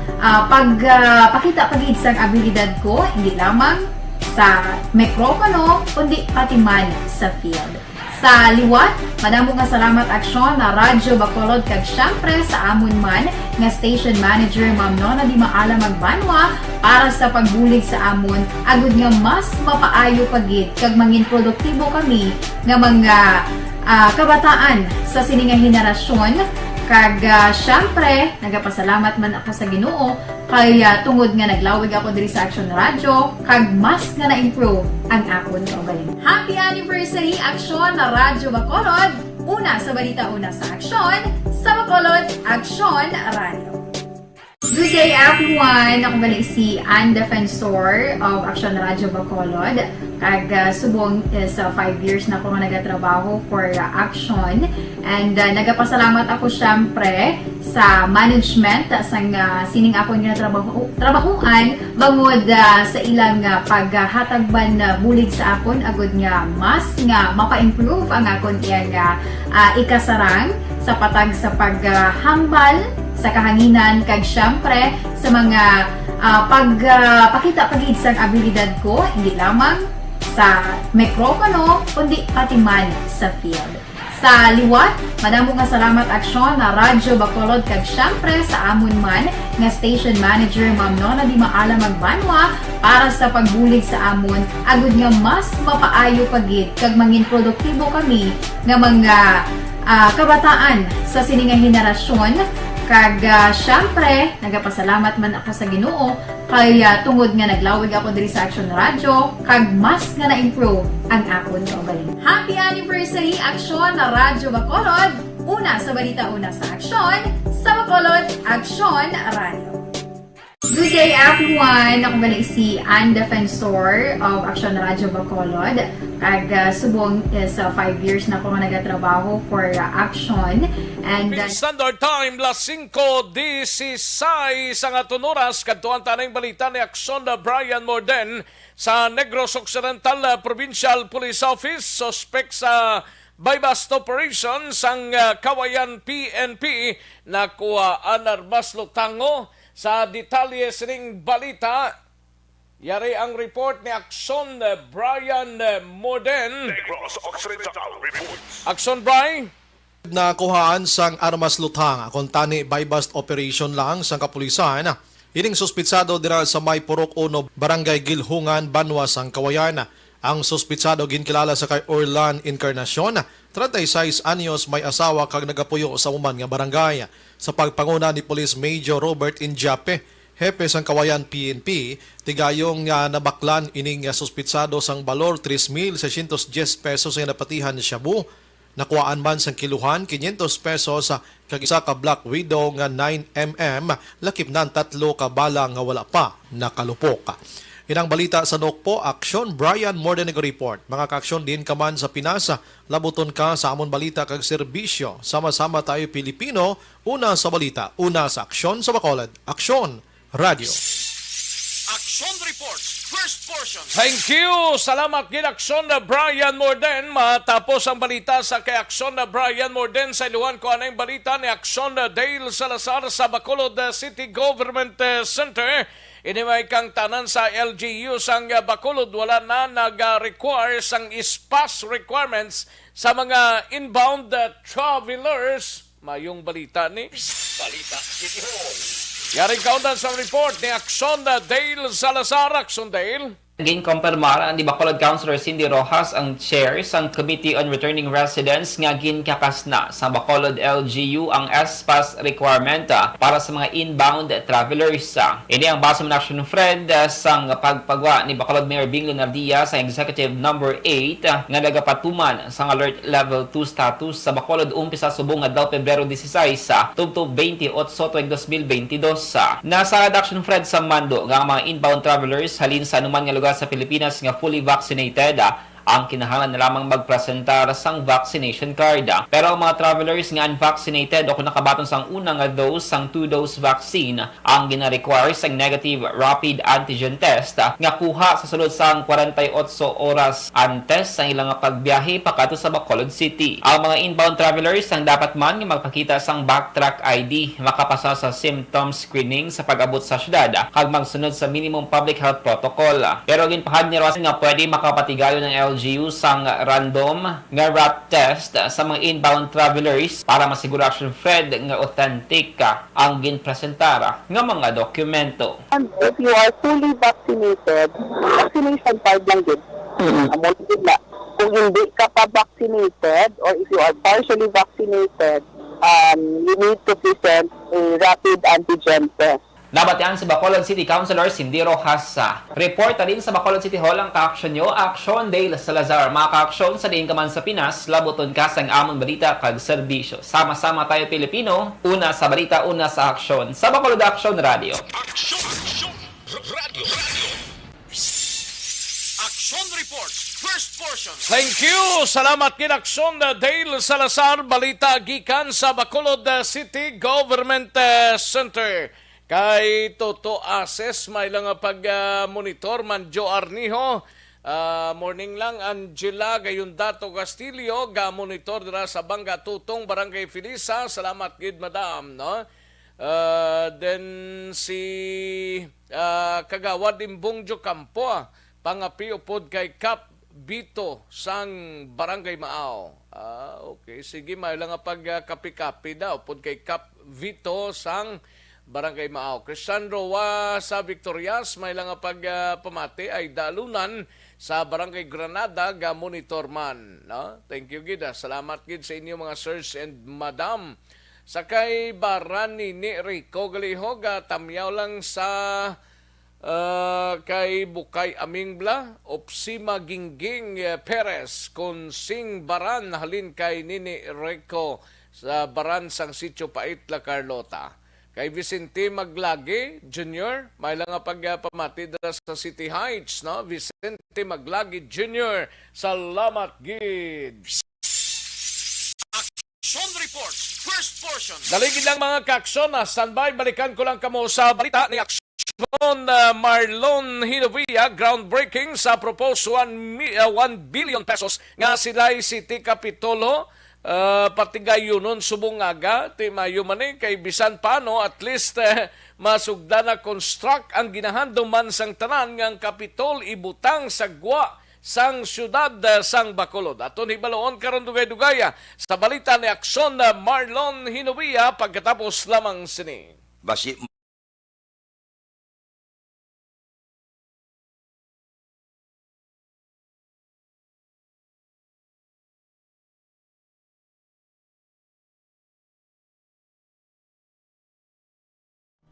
pakita pagid sang abilidad ko hindi lamang sa mikropono kundi pati man sa field. Sa liwat, madamo nga salamat Aksyon na Radyo Bacolod kag syempre sa amon man nga station manager Ma'am Nona Di Maala Magbanwa para sa pagbulig sa amon agud nga mas mapaayo pagid kag mangin produktibo kami nga mga kabataan sa sininga henerasyon. Kag syempre, nagapasalamat man ako sa Ginoo kay tungod nga naglawig ako diri sa Action Radio kag mas nga na-improve ang akon kaugalingon. Happy anniversary Action na Radyo Bacolod! Una sa balita, una sa Action, sa Bacolod, Action Radio. Good day everyone! Ako gali si Ann Defensor of Action Radio Bacolod. Subong sa 5 years na ako nga nagatrabaho for Action. And nagapasalamat ako syempre sa management sang sining ako nga trabahuan bangod sa ilang paghatagban bulig sa akon agud nga mas nga mapa-improve ang akon iyang ikasarang sa patag sa paghambal sa kahanginan kag syempre sa mga pakita pagid sang abilidad ko hindi lamang sa mikropono kundi pati man sa field. Sa liwat, madamo nga salamat Aksyon na Radyo Bacolod kag syempre sa amon man nga station manager Ma'am Nona Di Maala Magbanwa para sa pagbulig sa amon agud nga mas mapaayo pagid kag mangin produktibo kami nga mga kabataan sa sininga henerasyon. Kag syempre, nagapasalamat man ako sa Ginoo kay tungod nga naglawig ako diri sa Action Radio kag mas nga na-improve ang akon kaugalingon. Happy anniversary Action na Radyo Bacolod! Una sa balita, una sa Action, sa Bacolod, Action Radio. Good day everyone! Ako gali si Ann Defensor of Action Radio Bacolod. Subong sa 5 years na ako nga nagatrabaho for Action. And Standard Time, las 5:16 ang atong oras. Kadtuan tanang balita ni Aksyon na Brian Morden sa Negros Occidental Provincial Police Office. Suspect sa bypass operation sang Kawayan PNP na kuhaan armas lutango. Sa detalye sining balita, yari ang report ni Aksyon Brian Morden. Aksyon Brian. Nakuhaan sang armas lutang akong tani bypass operation lang sang kapulisan. Ining suspitsado dira sa may Purok 1 Barangay Gilhungan, Banwa sang Kawayan. Ang suspitsado ginkilala sa kay Orlan Encarnacion, 36 anyos, may asawa kag nagapuyo sa uman nga barangay. Sa pagpanguna ni Police Major Robert Injape, hepe sang Kawayan PNP, tigayong nabaklan ining suspitsado sang balor 3,610 pesos nga napatihan ni Shabu. Nakuhaan man sang kiluhan 500 pesos kag isa ka Black Widow nga 9mm, lakip nan 3 ka bala nga wala pa nakalupok. Inang balita sa Nokpo, Aksyon Brian Morden report. Mga kaaksyon din ka man sa Pinasa, labuton ka sa amon balita kag serbisyo. Sama-sama tayo Pilipino, una sa balita, una sa Aksyon sa Bacolod. Aksyon Radio. Action Reports, first portion. Thank you! Salamat gid Aksyon na Brian Morden. Matapos ang balita sa kay Aksyon na Brian Morden sa iluhan ko anong balita ni Aksyon na Dale Salazar sa Bacolod City Government Center. Inimay kang tanan sa LGU sang Bacolod wala na nag-require sang ispas requirements sa mga inbound travelers. Mayong balita ni Balita City Hall. Yaring kaundan sa report ni Aksyon Dale Salazar. Aksyon Dale. Again, kumpirmar ang Bacolod Councilor Cindy Rojas ang chair sang Committee on Returning Residents nga ginkakas na sa Bacolod LGU ang SPAS requirement para sa mga inbound travelers. Ini ang base ng Action Fred sang pagpagwa ni Bacolod Mayor Bing Lunardia sa Executive Number 8 nga nagapatuman sang Alert Level 2 status sa Bacolod umpisa subong adlaw Pebrero 16 tubtob 28 tuig 2022. Nasa Action Fred sa mando nga ang mga inbound travelers halin sa anuman nga lugar sa Pilipinas nga fully vaccinated ang kinahanglan na lamang magpresentar sang vaccination card. Pero ang mga travelers nga unvaccinated o kung nakabaton sang unang nga dose sang 2-dose vaccine ang gina-require sang negative rapid antigen test nga kuha sa sulod sang 48 oras antes sa ilang pagbiyahe pakato sa Bacolod City. Ang mga inbound travelers ang dapat man nga magpakita sang backtrack ID, makapasa sa symptom screening sa pag-abot sa syudad kag magsunod sa minimum public health protocol. Pero ginpahad ni Ross nga pwede makapatigayo ng LGU sang random nga rat test sa mga inbound travelers para masiguro Action Fred nga authentic ang ginpresentara nga mga dokumento. And if you are fully vaccinated, vaccination card lang din. Amon din na. Kung hindi ka pa vaccinated or if you are partially vaccinated, you need to present a rapid antigen test. Nabatian sa Bacolod City Councilor Cindy Rojas. Report na din sa Bacolod City Hall ang ka-aksyon nyo, Aksyon Dale Salazar. Mga ka-aksyon sa diin ka man sa Pinas, labuton ka sang amon balita kag serbisyo. Sama-sama tayo Pilipino, una sa balita, una sa aksyon. Sa Bacolod Action Radio. Action Radio. Action Report, first portion. Thank you. Salamat kay Aksyon Dale Salazar. Balita gikan sa Bacolod City Government Center. Kay Toto Ases, may lang pag-monitor man Joe Arnijo. Morning lang, Angela Gayundato Castillo, ga-monitor dira sa Bangga Tutong, Barangay Filisa. Salamat gid madam, no? Then si Kagawad Imbongjo Campo, pangapi upod kay Cap Bito sang Barangay Maaw. Okay, sige, may lang pag-kapi-kapi daw upod kay Cap Vito sang Barangay Maaw. Cristian Roa sa Victorias, may lang pagpamati ay dalunan sa Barangay Granada, ga monitor man. No? Thank you, gid. Salamat, gid, sa inyo mga sirs and madam. Sakay Barani ni Rico Galihog, tamyaw lang sa kay Bukay Amingbla, Opsima Gingging Perez, kung sing Baran, halin kay Nini Rico sa Baran sang Sitio Paitla, Carlota. Kay Vicente Maglagi Jr., may lang pagpamati dala sa City Heights, no? Vicente Maglagi Jr., salamat gid. Action Report, first portion. Daligid lang mga ka-aksyon, standby, balikan ko lang kamo sa balita ni Aksyon Marlon Hinovia, groundbreaking sa proposed 1 billion pesos nga sila'y City Capitolo. Patigayunon subungaga ti mayo man kay bisan paano at least masugda na construct ang ginahandom man sang tanan ngang kapitol ibutang sa gwa sang syudad sang Bacolod. Aton hibaloon karon dugay-dugaya sa balita ni Aksyon Marlon Hinovia pagkatapos lamang sini. Basi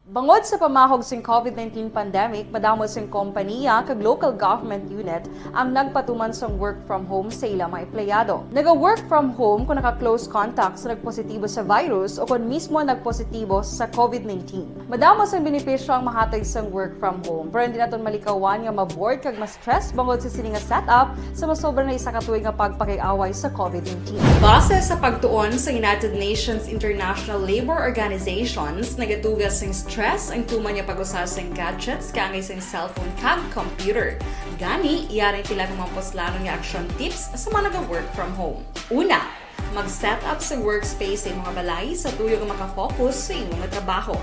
Bangod sa pamahog sing COVID-19 pandemic, madamo sing kompanya kag local government unit ang nagpatuman sang work from home sa ilang mga empleyado. Naga-work from home kung naka-close contact sa nagpositibo sa virus o kung mismo nagpositibo sa COVID-19. Madamo sang benepisyo ang mahatag sang work from home, pero hindi naton malikawan nga ma-bored kag ma-stress bangod sa sini nga setup sa masobra na isa ka tuig nga pagpakiaway sa COVID-19. Base sa pagtuon sa United Nations International Labour Organizations, nagatugas sing stress ang tuman niya pag-usar sa gadgets kangay sa cellphone kag computer. Gani, iyaring tila ng mga poslanong nga action tips sa mga nag-work from home. Una, mag-set up sa workspace sa mga balay sa tuyo nga makafocus sa inyong trabaho.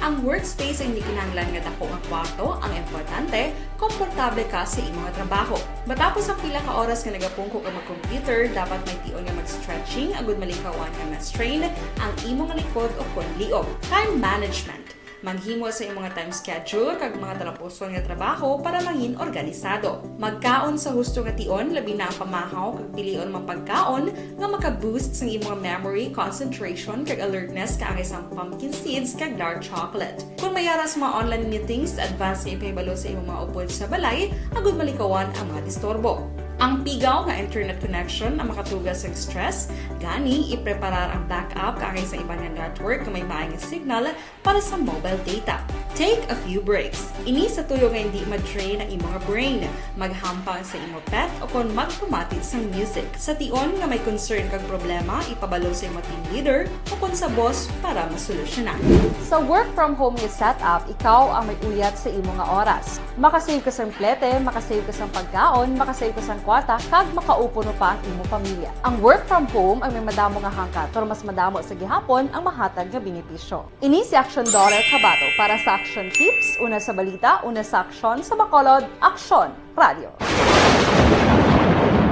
Ang workspace ay hindi kinahanglan nga dako nga kwarto, ang importante, komportable ka sa imong trabaho. Matapos ang pila ka oras nga nagapungko ka mag-computer, dapat may tion nga mag-stretching agud malikawan nga na-strain ang imong likod o konliog. Time management. Manghimo sa imong mga time schedule kag mga talapuson nga trabaho para mangin organisado. Magkaon sa husto nga tion, labi na ang pamahaw kag pilion mapagkaon nga maka-boost sa imong memory, concentration kag alertness kaangay sa pumpkin seeds kag dark chocolate. Kung mayaras mga online meetings, advance sa ipahibalo sa imong mga upod sa balay, agud malikawan ang mga disturbo. Ang pigaw nga internet connection ang makatugas sa stress, gani ipreparar ang backup kaangay sa ibang nga network nga may maayong signal para sa mobile data. Take a few breaks. Ini sa tuyo nga hindi ma-drain ang imong brain. Maghampang sa imong pet o kung magpumati sa music. Sa tion nga may concern kag problema, ipabalo sa imong team leader o kung sa boss para masolusyonan. Sa work from home nga setup, ikaw ang may uyat sa imong nga oras. Makasave ka sa plete, makasave ka sa pagkaon, makasave ka sa kwata, kag makaupo no pa ang imong pamilya. Ang work from home ay may madamo nga hangkat, pero mas madamo sa gihapon ang mahatag nga benepisyo. Ini si Action Daughter Kabato para sa Action Tips, una sa balita, una sa aksyon sa Bacolod, Action Radio.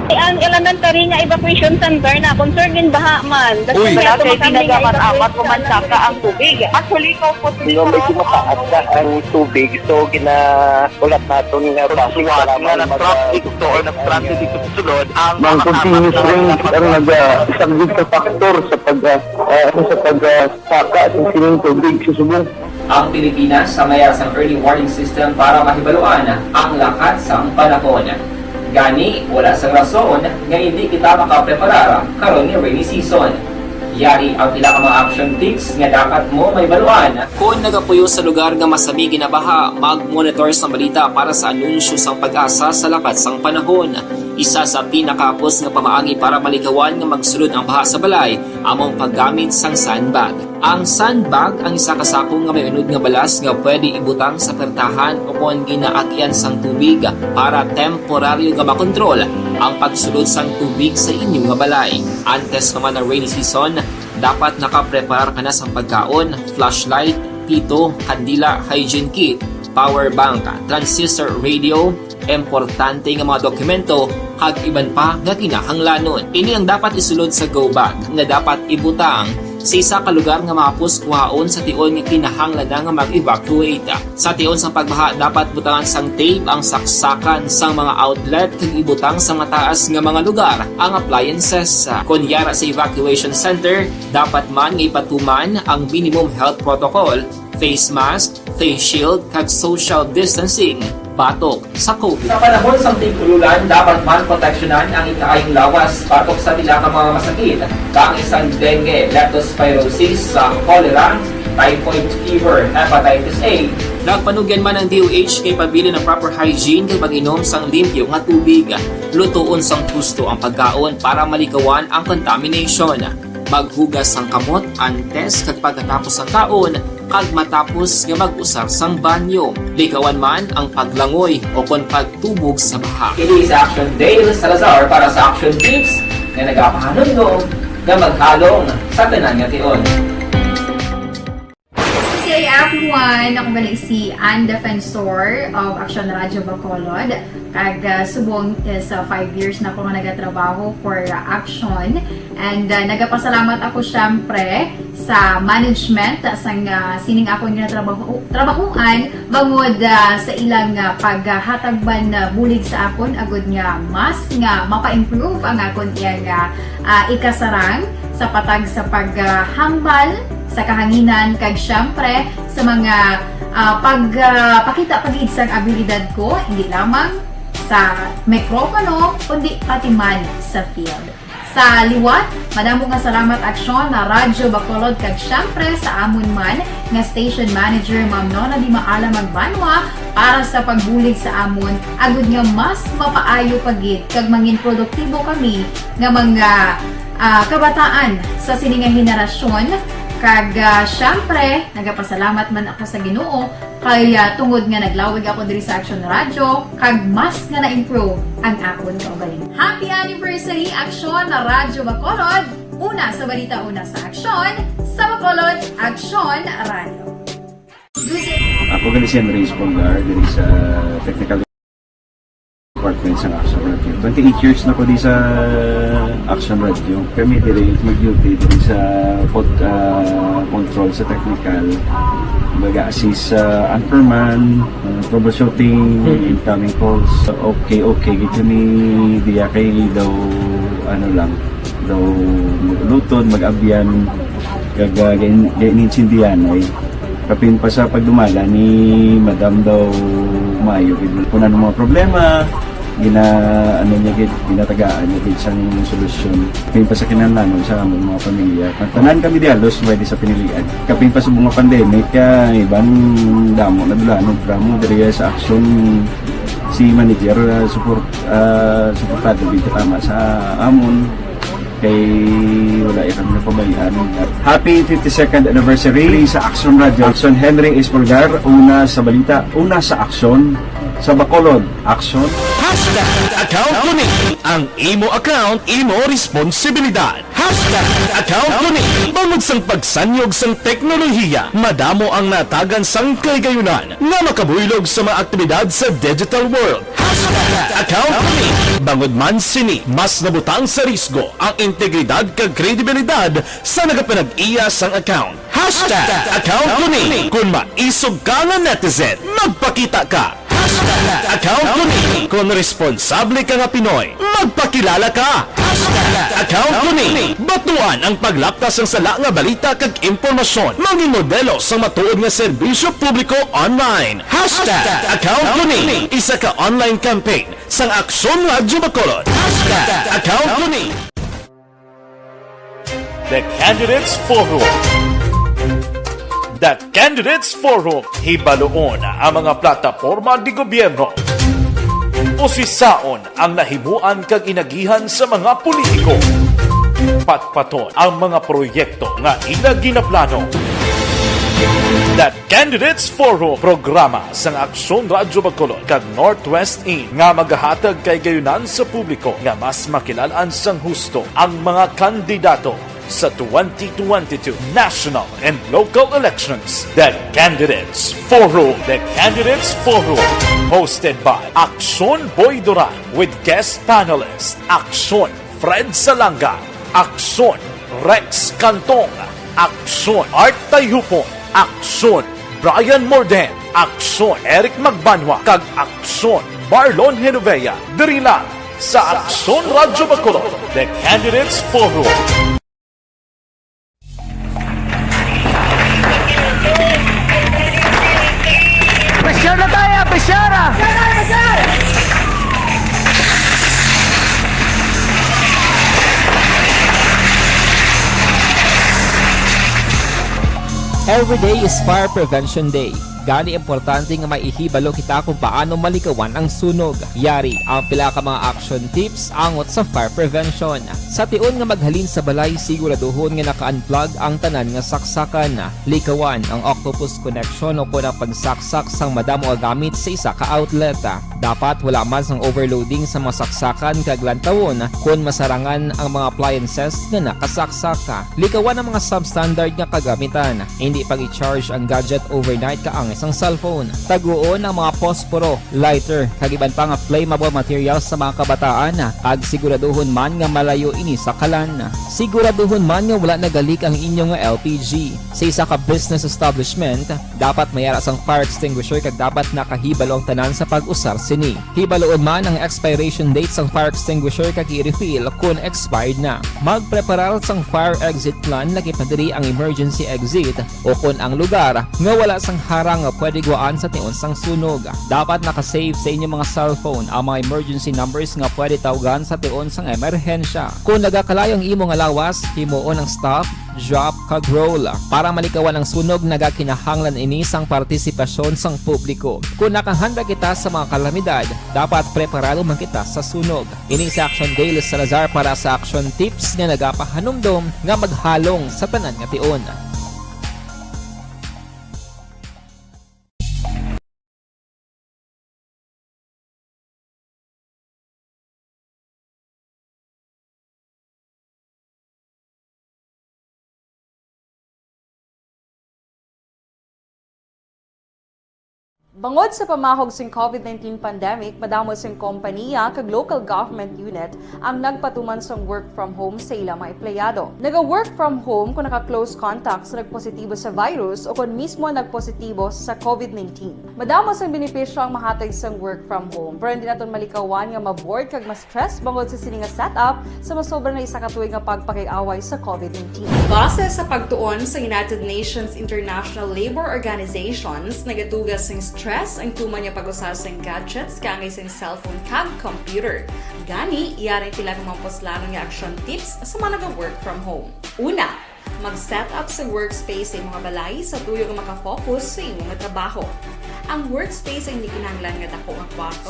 Ang elementary nga evacuation center na concern din baha man. Uy, kay ginagamat-amat kumansaka ang tubig. Actually, ko po Medyo mataas na ang tubig, so ginaulat natin nga Pagsuwat nga ng traffic to or ng traffic dito sa sulod ang Mang continuous rin ang nag-isang factor sa pagsaka at sining tubig sa subong. Ang Pilipinas sa mayas ng early warning system para mahibaluan ang lakat sang panahon. Gani, wala sang rason nga hindi kita makapreparar karon ni rainy season. Yari ang pila ka mga action tips nga dapat mo may baluan. Kung nagapuyo sa lugar nga masabi ginabaha, mag-monitor sa balita para sa anunsyo sang pag-asa sa lakat sang panahon. Isa sa pinakapos nga pamaagi para malikawan nga magsulod ang baha sa balay, among paggamit sang sandbag. Ang sandbag ang isa kasakong nga may unod nga balas nga pwede ibutang sa pertahan o kung ginaakyan sang tubig para temporaryo nga makontrol ang pagsulod sang tubig sa inyong nga balay. Antes naman ng rainy season, dapat nakapreparar ka na sang pagkaon, flashlight, pito, kandila, hygiene kit, power bank, transistor radio, importante nga mga dokumento kag iban pa nga kinahanglanon. Ini ang dapat isulod sa go bag nga dapat ibutang sa isa ka lugar nga mapus kuhaon sa tion nga kinahanglan nga mag-evacuate. Sa tion sa pagbaha dapat butangan sang tape ang saksakan sang mga outlet kag ibutang sa mataas nga mga lugar ang appliances. Kunyara sa evacuation center, dapat man nga ipatuman ang minimum health protocol, face mask, face shield kag social distancing batok sa COVID. Sa panahon sa tig-ululan, dapat man proteksyonan ang ikaayong lawas batok sa pila ka mga masakit. Kang isang dengue, leptospirosis, cholera, typhoid fever, hepatitis A. Nagpanugyan man ang DOH kay pabili ng proper hygiene kay pag-inom sang limpyo nga tubig. Lutuon sang gusto ang pagkaon para malikawan ang contamination. Maghugas sang kamot antes kag pagkatapos ang kaon kag matapos nga mag-usar sang banyo. Likawan man ang paglangoy o kon pagtubog sa baha. Kini sa Action Dale Salazar para sa Action Tips nga nagapahanundong nga maghalong sa tanan nga tion. Good day everyone! Ako ba si Ann Defensor of Action Radio Bacolod. Kag subong sa 5 years na ako nga nagatrabaho for Action. And nagapasalamat ako syempre sa management sang sining ako nga trabahuan bangod sa ilang paghatagban bulig sa akon agud nga mas nga mapa-improve ang akon iyang ikasarang sa patag sa paghambal sa kahanginan kag syempre sa mga pakita pagid sang abilidad ko hindi lamang sa mikropono kundi pati man sa field. Sa liwat, madamo nga salamat aksyon na Radyo Bacolod kag syempre sa amon man nga station manager Ma'am Nona Di Maala Magbanwa para sa pagbulig sa amon agud nga mas mapaayo pagid kag mangin produktibo kami nga mga kabataan sa sininga henerasyon. Kag syempre, nagapasalamat man ako sa Ginoo kay tungod nga naglawig ako diri sa Action Radio kag mas nga na-improve ang akon kaugalingon. Happy anniversary Action na Radyo Bacolod! Una sa balita, una sa aksyon, sa Bacolod, Action Radio. Ako ganun si Enrique Pongar diri sa Technical department sa Action Radio. 28 years na ko di sa Action Radio. Kami dire mag-duty dire sa control sa technical, mag-assist sa anchorman, troubleshooting, incoming calls. Okay, gito ni diya kay daw daw maglutod, mag-abyan, ganinsindihan ay kapin pa sa pagdumala ni Madam daw Mayo. Kung ano mga problema, ginatagaan niya gid sang solusyon. Kapin pa sa kinahanglan sa among mga pamilya. Tanan kami dialos pwede sa pinilian. Kapin pa sa mga pandemic, ibang damo na dulanog dramo diri sa action si manager suportado gid tama sa amon kay wala kami napabayaan. Happy 52nd anniversary sa Action Radio. Action Henry Espolgar, una sa balita, una sa aksyon sa Bacolod. Action. Account ko ni ang imo account, imo responsibilidad. Account ko ni bangod sang pagsanyog sang teknolohiya, madamo ang natagan sang kagayunan nga makabuylog sa mga aktibidad sa digital world. Account ko ni bangod man sini mas nabutang sa risgo ang integridad kag kredibilidad sa nagapanag-iya sang account. Account ko ni kung maisog ka nga netizen, magpakita ka. Account ko ni kung responsable ka nga Pinoy, magpakilala ka. Account ko ni batuan ang paglaptas ng sala nga balita kag impormasyon, maging modelo sa matuod nga serbisyo publiko online. Account ko ni isa ka online campaign sang Aksyon Radyo Bacolod. Account ko ni The Candidates Forum. The Candidates Forum, hibaloon ang mga plataporma di gobyerno. Usisaon ang nahimuan kag inagihan sa mga politiko. Patpaton ang mga proyekto nga ila ginaplano. The Candidates Forum, programa sang Aksyon Radyo Bacolod kag Northwest In nga magahatag kay gayunan sa publiko nga mas makilalaan sang husto ang mga kandidato sa 2022 national and local elections. The Candidates Forum. The Candidates Forum. Hosted by Aksyon Boy Duran with guest panelists Aksyon Fred Salanga, Aksyon Rex Cantong, Aksyon Art Tayhupon, Aksyon Brian Morden, Aksyon Eric Magbanwa, kag Aksyon Marlon Genovea. Diri lang sa Aksyon Radyo Bacolod. The Candidates Forum. Presyara tayo! Presyara! Every day is Fire Prevention Day. Gani importante nga maihibalo kita kung paano malikawan ang sunog. Yari ang pila ka mga action tips angot sa fire prevention. Sa tion nga maghalin sa balay, siguraduhon nga naka-unplug ang tanan nga saksakan. Likawan ang octopus connection o kung ang pagsaksak sang madamo nga gamit sa isa ka outlet. Dapat wala man sang overloading sa mga saksakan kag lantawon kung masarangan ang mga appliances nga nakasaksaka. Likawan ang mga substandard nga kagamitan. Hindi pag i-charge ang gadget overnight kaang isang cellphone. Taguon ang mga posporo, lighter, kag iban pa nga flammable materials sa mga kabataan. Kag siguraduhon man nga malayo ini sa kalan. Siguraduhon man nga wala nagalik ang inyong LPG. Sa isa ka business establishment, dapat mayara sang fire extinguisher kag dapat nakahibalo ang tanan sa pag-usar sini. Hibaloon man ang expiration date sang fire extinguisher kag i-refill kung expired na. Magpreparar sang fire exit plan lagi pa diri ang emergency exit o kung ang lugar nga wala sang harang nga pwede guaan sa tion sang sunog. Dapat nakasave sa inyong mga cellphone ang mga emergency numbers nga pwede tawagan sa tion sang emerhensya. Kung nagakalayo ang imong lawas, himuon ang stop, drop, kag roll. Para malikawan ang sunog, nagakinahanglan ini sang partisipasyon sang publiko. Kung nakahanda kita sa mga kalamidad, dapat preparado man kita sa sunog. Ini sa Action Daily Salazar para sa action tips nga nagapahanumdom nga maghalong sa tanan nga tion. Bangod sa pamahog sing COVID-19 pandemic, madamo sing kompanya kag local government unit ang nagpatuman sang work from home sa ilang mga empleyado. Naga-work from home kung naka-close contacts na nagpositibo sa virus o kung mismo nagpositibo sa COVID-19. Madamo sang benepisyo ang mahatag sang work from home, pero hindi naton malikawan nga ma-bored kag ma-stress bangod sa sining nga setup sa masobra na isa ka tuig nga pagpakiaway sa COVID-19. Base sa pagtuon sa United Nations International Labour Organizations, nagatugas sing stress ang tuman niya pag-usar sa gadgets kangay sa cellphone kag computer. Gani, iyaring tila ng mga poslano nga action tips sa mga nag-work from home. Una, mag-set up sa workspace sa mga balay sa tuyo nga makafocus sa imong trabaho. Ang workspace ay hindi kinahanglan nga dako ang kwarto.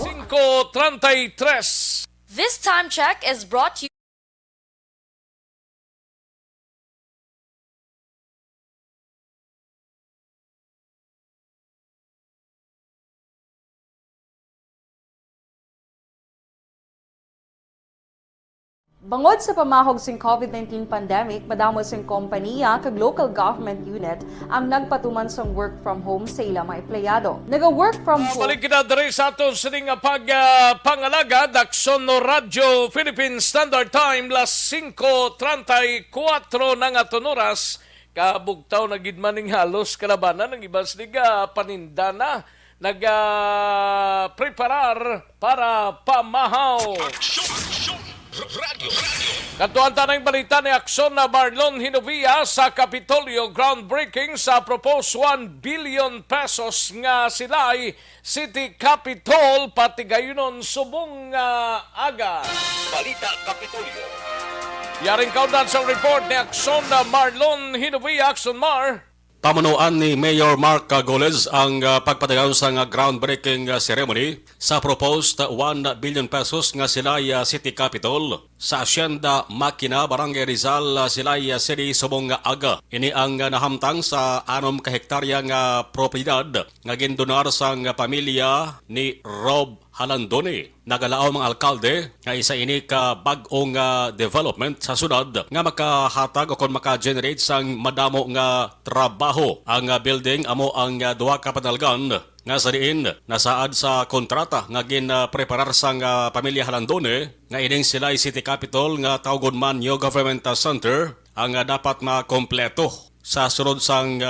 5:33. This time check is brought to you. Bangod sa pamahog sing COVID-19 pandemic, madamo sing kompanya kag local government unit ang nagpatuman sang work from home sa ilang mga empleyado. Naga-work from home. Balik kita diri sa aton sining pagpangalaga Dakson no Radyo Philippine Standard Time las 5:34 ng aton oras. Kabugtaw na gid maning halos kalabanan ng ibas liga paninda na preparar para pamahaw. Katuan tanang balita ni Aksyon na Marlon Hinovia sa Kapitolyo groundbreaking sa proposed 1 billion pesos nga silay City Capitol pati gayunon subong aga. Balita Kapitolyo. Yaring kaunan sa report ni Aksyon na Marlon Hinovia. Aksyon Mar. Pamunuan ni Mayor Mark Golez ang pagpadayon sa groundbreaking ceremony sa proposed 1 billion pesos nga silay City Capitol sa Hacienda Makina, Barangay Rizal, silay City subong aga. Ini ang nahamtang sa 6 ka hektarya nga propiedad nga gindonar sang pamilya ni Rob Halandoni. Nagalaaw mga alkalde nga isa ini ka bag-ong development sa syudad nga makahatag o kon maka-generate sang madamo nga trabaho. Ang building amo ang duha ka panalgan nga sa diin nasaad sa kontrata nga ginpreparar sang pamilya Halandone nga ining sila City Capitol nga tawgon man New Government Center ang dapat makompleto sa sunod sang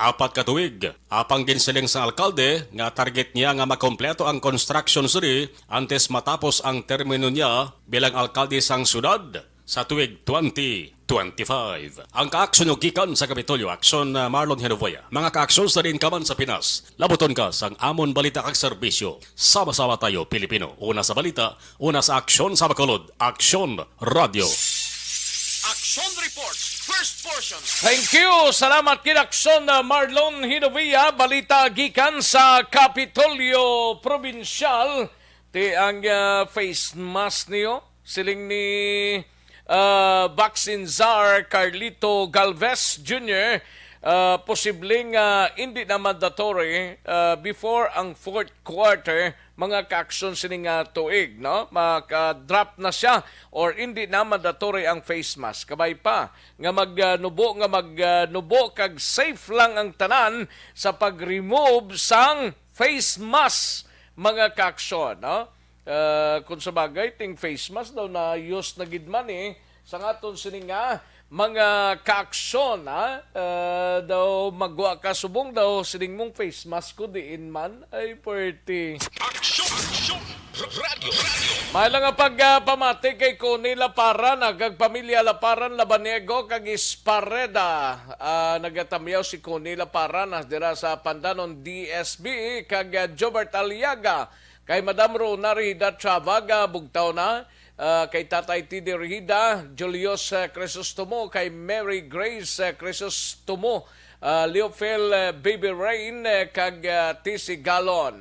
4 ka tuig. Apang ginsiling sa alkalde nga target niya nga makompleto ang construction city antes matapos ang termino niya bilang alkalde sang syudad sa tuig 2025. Ang kaaksyon yung gikan sa Kapitolyo, aksyon Marlon Hinovia. Mga kaaksyon sa rin kaman sa Pinas. Labuton ka sang amon balita kag serbisyo. Sama-sama tayo, Pilipino. Una sa balita, una sa aksyon sa Bacolod. Aksyon Radio. Action Reports, first portion. Thank you. Salamat kinakson Marlon Hinovia. Balita gikan sa Kapitolyo Provincial. Ti ang face mask niyo. Siling ni Vaccine Czar Carlito Galvez Jr. Posibleng hindi na mandatory before ang 4th quarter mga ka-aksyon sining tuig, no? Maka-drop na siya or hindi na mandatory ang face mask. Kabay pa nga magnubo kag safe lang ang tanan sa pag-remove sang face mask mga ka-aksyon, no? Kung sa bagay ting face mask daw na use na gid man sa ngaton sining mga kaaksyon daw magwa ka subong daw sining mong face mask ko diin man ay perti. Aksyon Radio. May lang nga pagpamati kay Connie Laparan kag pamilya Laparan Labanego kag Ispareda. Nagatamyaw si Connie Laparan dira sa Pandanon DSB kag Jobert Aliaga kay Madam Rona Rihida Travaga bugtaw na. Kay Tatay Tidi Rihida, Julius Crisostomo, kay Mary Grace Crisostomo, Leophil Baby Rain, kag TC Galon.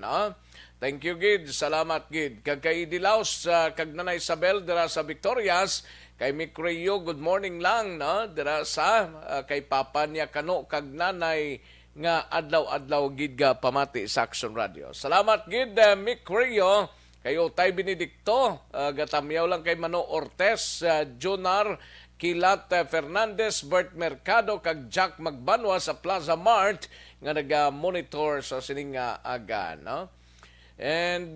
Thank you, Gid. Salamat, Gid. Kag kay Dilaus, kag Nanay Isabel, dira sa Victorias, kay Mikreyo, good morning lang, dira sa kay Papa niya Kano, kag Nanay nga adlaw-adlaw, Gid, ga pamati sa Action Radio. Salamat, Gid, Mikreyo. Kay Otay Benedicto, gatamyaw lang kay Mano Ortez, Jonar, Kilat Fernandez, Bert Mercado kag Jack Magbanwa sa Plaza Mart nga naga-monitor sa sining aga, no? And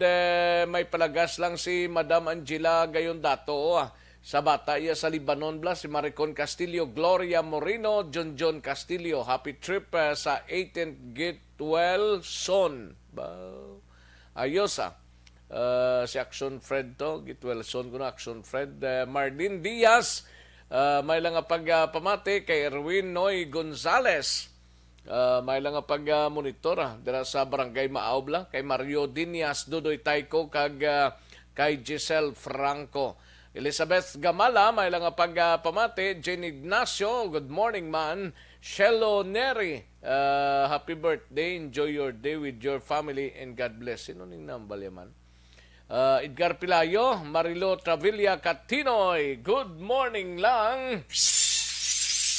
may palagas lang si Madam Angela Gayondato sa bata iya sa Libanon Blas, si Maricon Castillo, Gloria Moreno, John Castillo. Happy trip sa 18th Gitwell Son. Ayos si Action Fred to, Gitwell Son ko na, Action Fred. Marlene Diaz, may lang pamati kay Erwin Noy Gonzales. May lang pag-monitor dira sa Barangay Maaobla kay Mario Dinas, Dudoy Taiko kag kay Giselle Franco. Elizabeth Gamala, may lang pag-pamati. Jane Ignacio, good morning man. Shelo Neri, happy birthday. Enjoy your day with your family and God bless. Sino ning nambal yaman? Edgar Pilayo, Marilo Travilla Catinoy, good morning lang.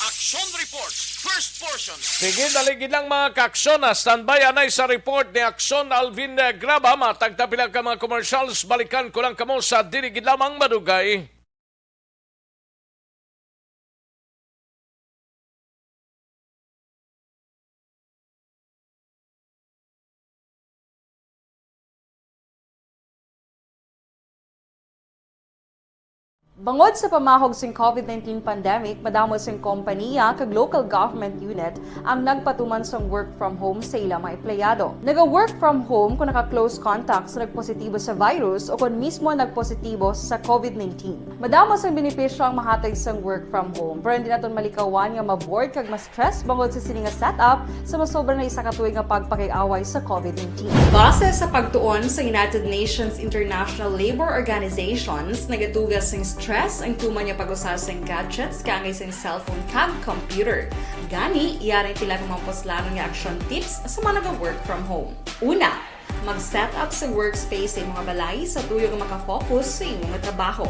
Action Reports, first portion. Sige, daligid lang mga ka-aksyon. Standby anay sa report ni Aksyon Alvin Graba. Matagtapilang ka mga commercials. Balikan ko lang kamo sa diligid lamang madugay. Bangod sa pamahog sing COVID-19 pandemic, madamo sing kompanya kag local government unit ang nagpatuman sang work from home sa ilang mga empleyado. Naga-work from home kung naka-close contacts na nagpositibo sa virus o kung mismo nagpositibo sa COVID-19. Madamo sang benepisyo ang mahatag sang work from home, pero hindi naton malikawan nga ma-bored kag ma-stress bangod sa sining nga setup sa masobra na isa ka tuig nga pagpakiaway sa COVID-19. Base sa pagtuon sa United Nations International Labour Organizations, nagatugas sing stress ang tuman niya pag-usar sa gadgets kangay sa cellphone kag computer. Gani, iyaring tila kung mapuslano nga action tips sa mga nag-work from home. Una, mag-set up sa workspace sa mga balay sa tuyo nga makafocus sa imong trabaho.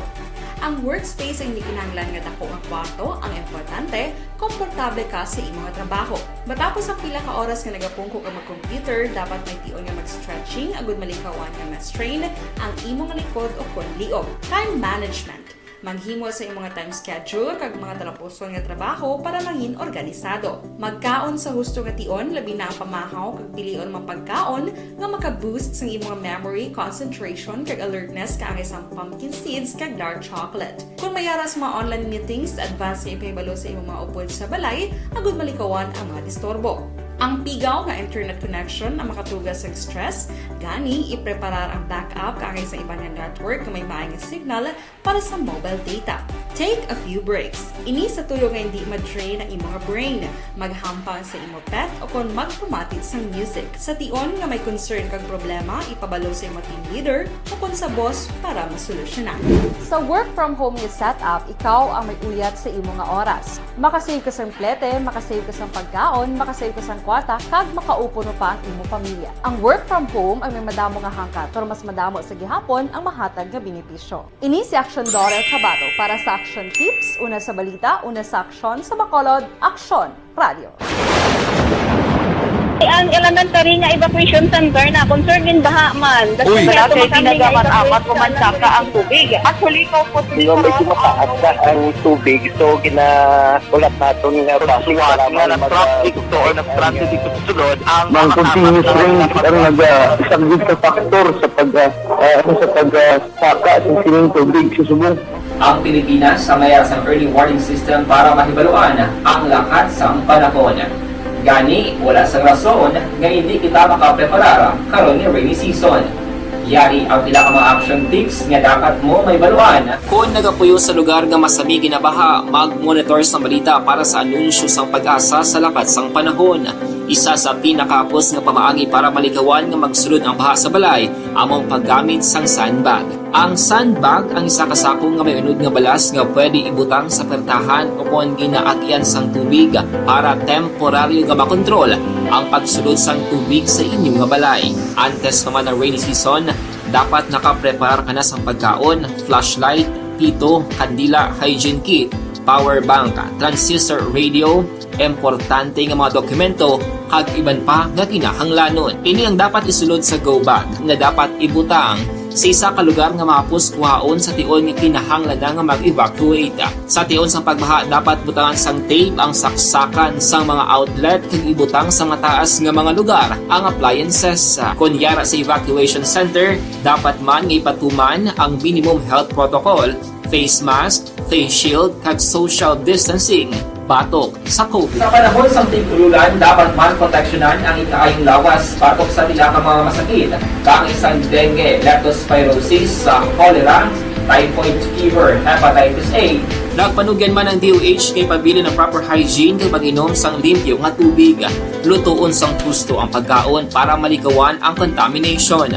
Ang workspace ay hindi kinahanglan nga dako nga kwarto, ang importante, komportable ka sa imong trabaho. Matapos ang pila ka oras nga nagapungko ka mag-computer, dapat may tion nga mag-stretching agud malikawan nga ma-strain ang imong likod o konliog. Time management. Maghimo sa imong time schedule kag mga talapuson nga trabaho para maging organisado. Magkaon sa husto nga tion, labi na ang pamahaw kag pilion mga pagkaon nga maka-boost sa imong memory, concentration kag alertness kaangay sang pumpkin seeds kag dark chocolate. Kung mayaras mga online meetings, advance nga ipahibalo sa imong mga upod sa balay, agud malikawan ang mga disturbo. Ang pigaw nga internet connection ang makatugas sa stress, gani ipreparar ang backup kaangay sa ibang network na may maayong signal para sa mobile data. Take a few breaks. Ini sa tuyo nga hindi ma-drain ang imong brain, maghampang sa imong pet o kung magpumatid sa music. Sa tion nga may concern kag problema, ipabalo sa imong team leader o kung sa boss para masolusyonan. Sa work from home nga setup, ikaw ang may uyat sa imong nga oras. Makasave ka sa plete, makasave ka sa pagkaon, makasave ka sa kwata, kag makaupo no pa ang imong pamilya. Ang work from home ay may madamo nga hangkat, pero mas madamo sa gihapon ang mahatag nga benepisyo. Ini si Action Dorel Cabato para sa Action Tips, una sa balita, una sa aksyon sa Bacolod, Aksyon Radio. Ang elementary nga evacuation center na concern din baha man. Uy, kasi pinagamat-amat kumansaka ang tubig. Actually, ko po Di ba medyo mataas na ang tubig, so ulat natin nga Siwala nga ng traffic to or nag-transit dito sa sulod ang continuous rain ang nag-sagbit sa factor sa pagsaka sa sining tubig sa subong. Ang Pilipinas sa mayas ang early warning system para mahibaluan ang lakat sang panahon. Gani, wala sang rason nga hindi kita makapreparara karon ni rainy season. Yari ang pila ka mga action tips nga dapat mo may baluan. Kung nagapuyo sa lugar nga masabi ginabaha, mag-monitor sa balita para sa anunsyo sang pag-asa sa lakat sang panahon. Isa sa pinakapos nga pamaagi para malikawan nga magsulod ang baha sa balay, among paggamit sang sandbag. Ang sandbag ang isa kasakong nga may unod nga balas nga pwede ibutang sa pertahan o kung ginaagyan sang tubig para temporaryo nga makontrol ang pagsulod sang tubig sa inyong nga balay. Antes naman ng rainy season, dapat nakapreparar ka na sang pagkaon, flashlight, pito, kandila, hygiene kit, power bank, transistor radio, importante nga mga dokumento kag iban pa nga kinahanglanon. Ini ang dapat isulod sa go bag nga dapat ibutang sa isa ka lugar nga mapus kuhaon sa tion nga kinahanglan nga mag-evacuate. Sa tion sang pagbaha dapat butangan sang tape ang saksakan sang mga outlet kag ibutang sa mataas nga mga lugar ang appliances. Kunyara sa evacuation center, dapat man nga ipatuman ang minimum health protocol, face mask, face shield kag social distancing batok sa COVID. Sa panahon sa tigululan, dapat man proteksyonan ang ikaayong lawas batok sa pila ka mga masakit, kang isang dengue, leptospirosis, cholera, typhoid fever, hepatitis A. Nagpanugyan man ang DOH kay pabili ng proper hygiene kay pag-inom sang limpyo nga tubig. Lutuon sang husto ang pagkaon para malikawan ang contamination.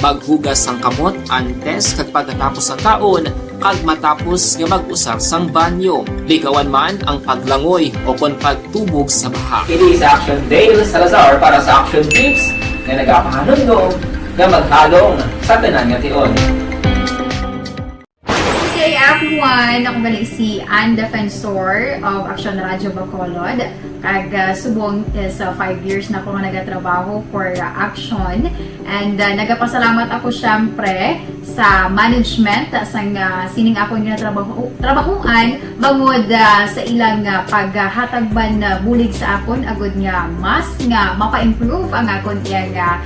Maghugas sang kamot antes kag pagkatapos ang kaon kag matapos nga mag-usar sang banyo. Likawan man ang paglangoy o kon pagtubog sa baha. Kini sa Action Dale Salazar para sa Action Tips na nagapahanundong nga maghalong sa tanan nga tion. Okay, everyone, ako gali si Ann Defensor of Action Radio Bacolod. Kag subong sa 5 years na ako nga nagatrabaho for Action. And nagapasalamat ako syempre sa management sang sining ako nga trabahuan bangod sa ilang paghatagban bulig sa akon agud nga mas nga mapa-improve ang akon nga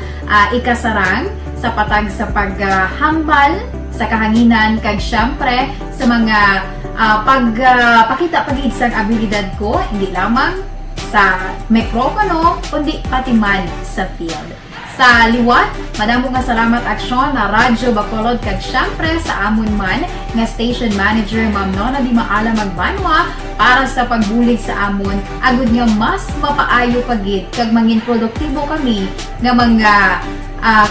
ikasarang sa patag sa paghambal sa kahanginan kag syempre sa mga pagpakita pagid sang abilidad ko hindi lamang sa mikropono kundi pati man sa field. Sa liwat, madamo nga salamat Aksyon na Radyo Bacolod kag syempre sa amon man nga station manager Ma'am Nona Di Maala Magbanwa para sa pagbulig sa amon agud nga mas mapaayo pagid kag mangin produktibo kami nga mga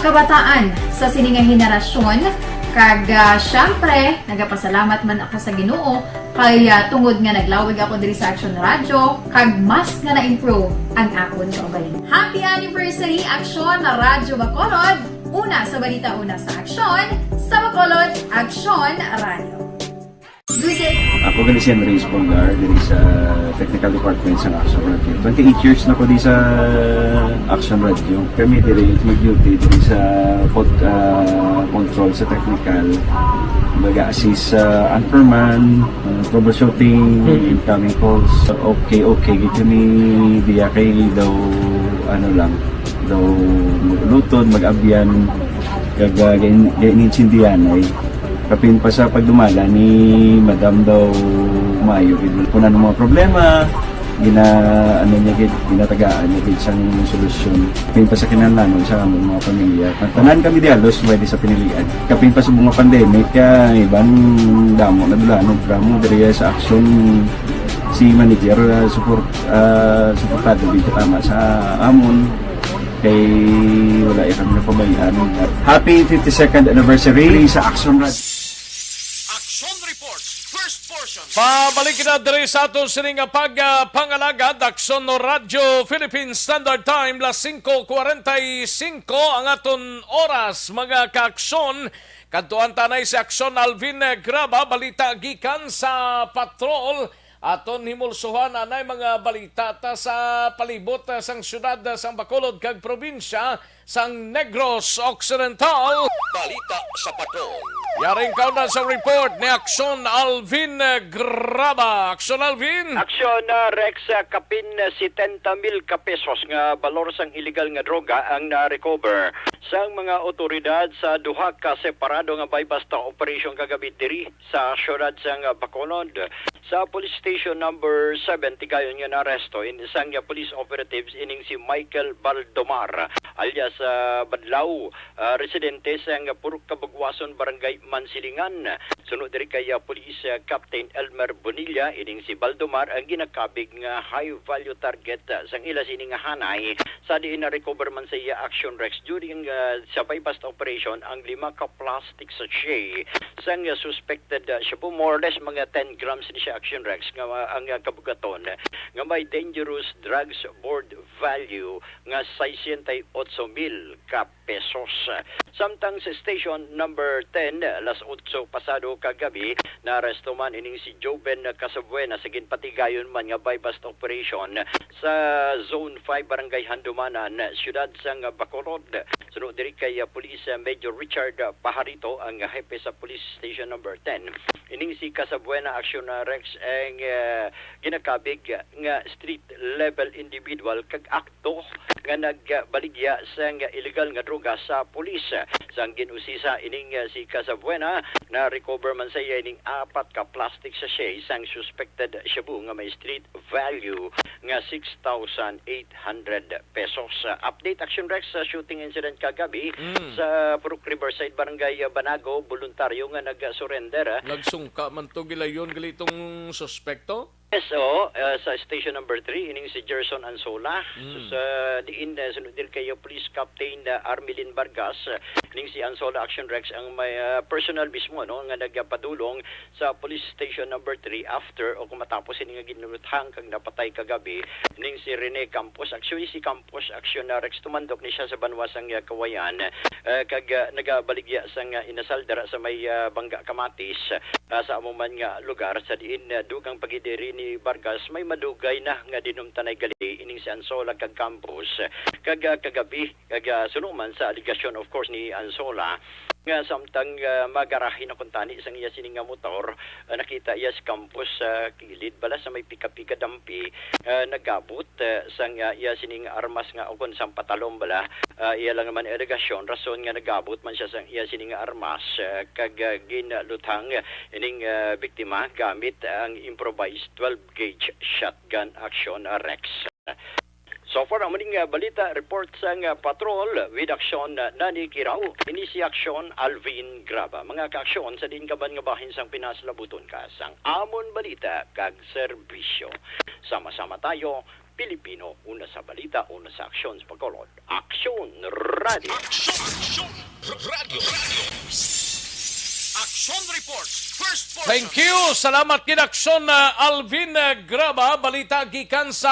kabataan sa sininga henerasyon. Kag syempre, nagapasalamat man ako sa Ginoo kay tungod nga naglawig ako diri sa Action Radio kag mas nga na-improve ang akon kaugalingon. Happy anniversary Action na Radyo Bacolod! Una sa balita, una sa Action, sa Bacolod, Action Radio. Good day! Ako gali si Andres Bongar diri sa Technical Department sa Action Radio. 28 years na ko di sa Action Radio. Kami diri mag-duty diri sa control sa technical. Mag-assist sa anchorman, troubleshooting, incoming calls. Okay, gito ni diya kay daw daw lutod, mag-abyan, ganinsindihan ay kapin pa sa pagdumala ni Madam daw Mayo kung ano mga problema ginatagaan niya isang solusyon kapin pa sa kinahanglan sa among mga pamilya tanan kami di halos pwede sa pinilian kapin pa sa mga pandemic ibang damo na dulanong drama diri sa Action si manager suportado dito tama sa amon kay wala kami na pabayaan. Happy 52nd anniversary sa Action Radio. Action Reports, first portion. Pabalik na diri sa aton sining pagpangalagad Action no Radio Philippine Standard Time las 5:45 ang aton oras mga ka-aksyon. Kadtuan tanay si Action Alvin Graba balita gikan sa patrol. Aton himulsuhan anay mga balita ta sa palibot sang syudad sang Bacolod kag probinsya sang Negros Occidental. Balita sa patrol. Yaring kauna sa report ni Action Alvin Graba. Action Alvin. Aksyon Rex kapin 70,000 ka pesos nga balor sang illegal nga droga ang na-recover sang mga otoridad sa duha ka separado nga bypass operation kagabi diri sa syudad sang Bacolod. Sa police station number 7 tigayon nga naresto in isang police operatives ining si Michael Baldomar alias Badlaw, residente sa Purok Kabugwason, Barangay Mansilingan. Sunod diri kay Police Captain Elmer Bonilla ining si Baldomar ang ginakabig nga high value target sang ila sining hanay sa diin na recover man sa iya Action Rex during sa bypass operation ang 5 ka plastic sachet sang suspected siya po more or less mga 10 grams ni siya Action Rex nga ang kabugaton nga may dangerous drugs board value nga 68,000 ka pesos. Samtang sa station number 10, alas 8 pasado kagabi, naaresto man ining si Joben Casabuena sa ginpatigayon man nga bypass operation sa Zone 5 Barangay Handumanan, siyudad sang Bacolod. Sunod diri kay Police Major Richard Pajarito, ang hepe sa Police Station number 10. Ining si Casabuena Action Rex ang ginakabig nga street level individual kag akto nga nagbaligya sang illegal nga droga sa pulis. Sang ginusisa ining si Casabuena na recover man sa iya ining 4 ka plastic sachet sang suspected shabu nga may street value nga 6,800 pesos. Update Action Rex sa shooting incident kagabi sa Purok Riverside Barangay Banago, voluntaryo nga nag-surrender. Nagsungka man to gilayon galitong suspekto? So, sa station number 3, ining si Gerson Ansola. So, sa diin, sunod din kayo Police Captain Armelin Vargas. Ining si Ansola Action Rex ang may personal mismo, no, nga nagpadulong sa Police Station number 3 after o kung matapos ining nga ginuluthang kag napatay kagabi. Ining si Rene Campos. Actually, si Campos Action Rex tumandok ni siya sa banwasang Kawayan. Kag nagabaligya sang inasal dara sa may Bangga Kamatis sa amuman nga lugar sa diin dugang pagidiri ni Vargas may madugay na nga dinumtanay gali ining si Ansola kag Campos kag kagabi kag sunuman sa aligasyon of course ni Ansola nga samtang magarahin na kuntani sang iya sining nga motor nakita iya si Campos sa kilid bala sa may pika-pika dampi nagabot sang iya sining armas nga ukon sang patalom bala iya lang man aligasyon rason nga nagabot man siya sang iya sining armas kag ginluthang ining biktima gamit ang improvised 12-gauge shotgun Action Rex. So far, ang maning balita, report sang patrol with action Nani Kiraw, ini si aksyon Alvin Graba. Mga kaaksyon sa din kaban nga bahin sang pinaslabuton ka sang amon balita kag serbisyo. Sama-sama tayo, Pilipino, una sa balita, una sa aksyon sa Bacolod. Aksyon Radio! Aksyon Radio! Action Reports, first portion. Thank you. Salamat kid Aksyon Alvin Graba. Balita gikan sa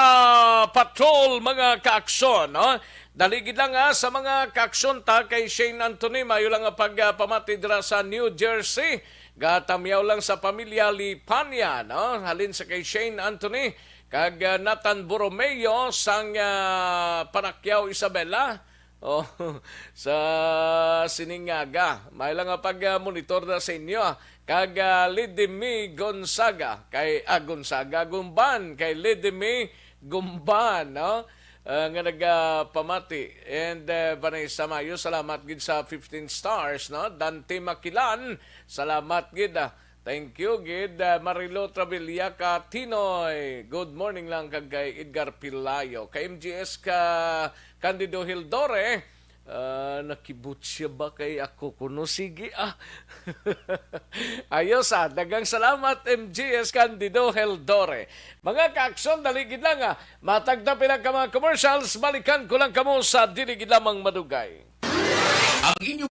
patrol mga kaaksyon. No? Daligid lang sa mga kaaksyon ta kay Shane Anthony. Mayo lang pagpamati dira sa New Jersey. Gatamyaw lang sa pamilya Lipanya. No? Halin sa kay Shane Anthony. Kag Nathan Borromeo sang Panakyaw Isabela. Oh, sa Siningaga. May lang pag-monitor na sa inyo. Kag Lidimi Gonzaga. Kay Gonzaga Gumban. Kay Lidimi Gumban. No? Nga nagpamati. And Vanessa Mayo, salamat gid sa 15 stars. No? Dante Makilan, salamat gid. Thank you, gid. Marilo Travilla ka Tinoy. Good morning lang kag kay Edgar Pilayo. Kay MGS ka Candido Hildore. Nakibut siya ba kay ako kuno? Sige Ayos dagang salamat MGS Candido Hildore. Mga kaaksyon, daligid lang matagda pinag ka mga commercials. Balikan ko lang kamo sa diligid lamang madugay. Ang inyo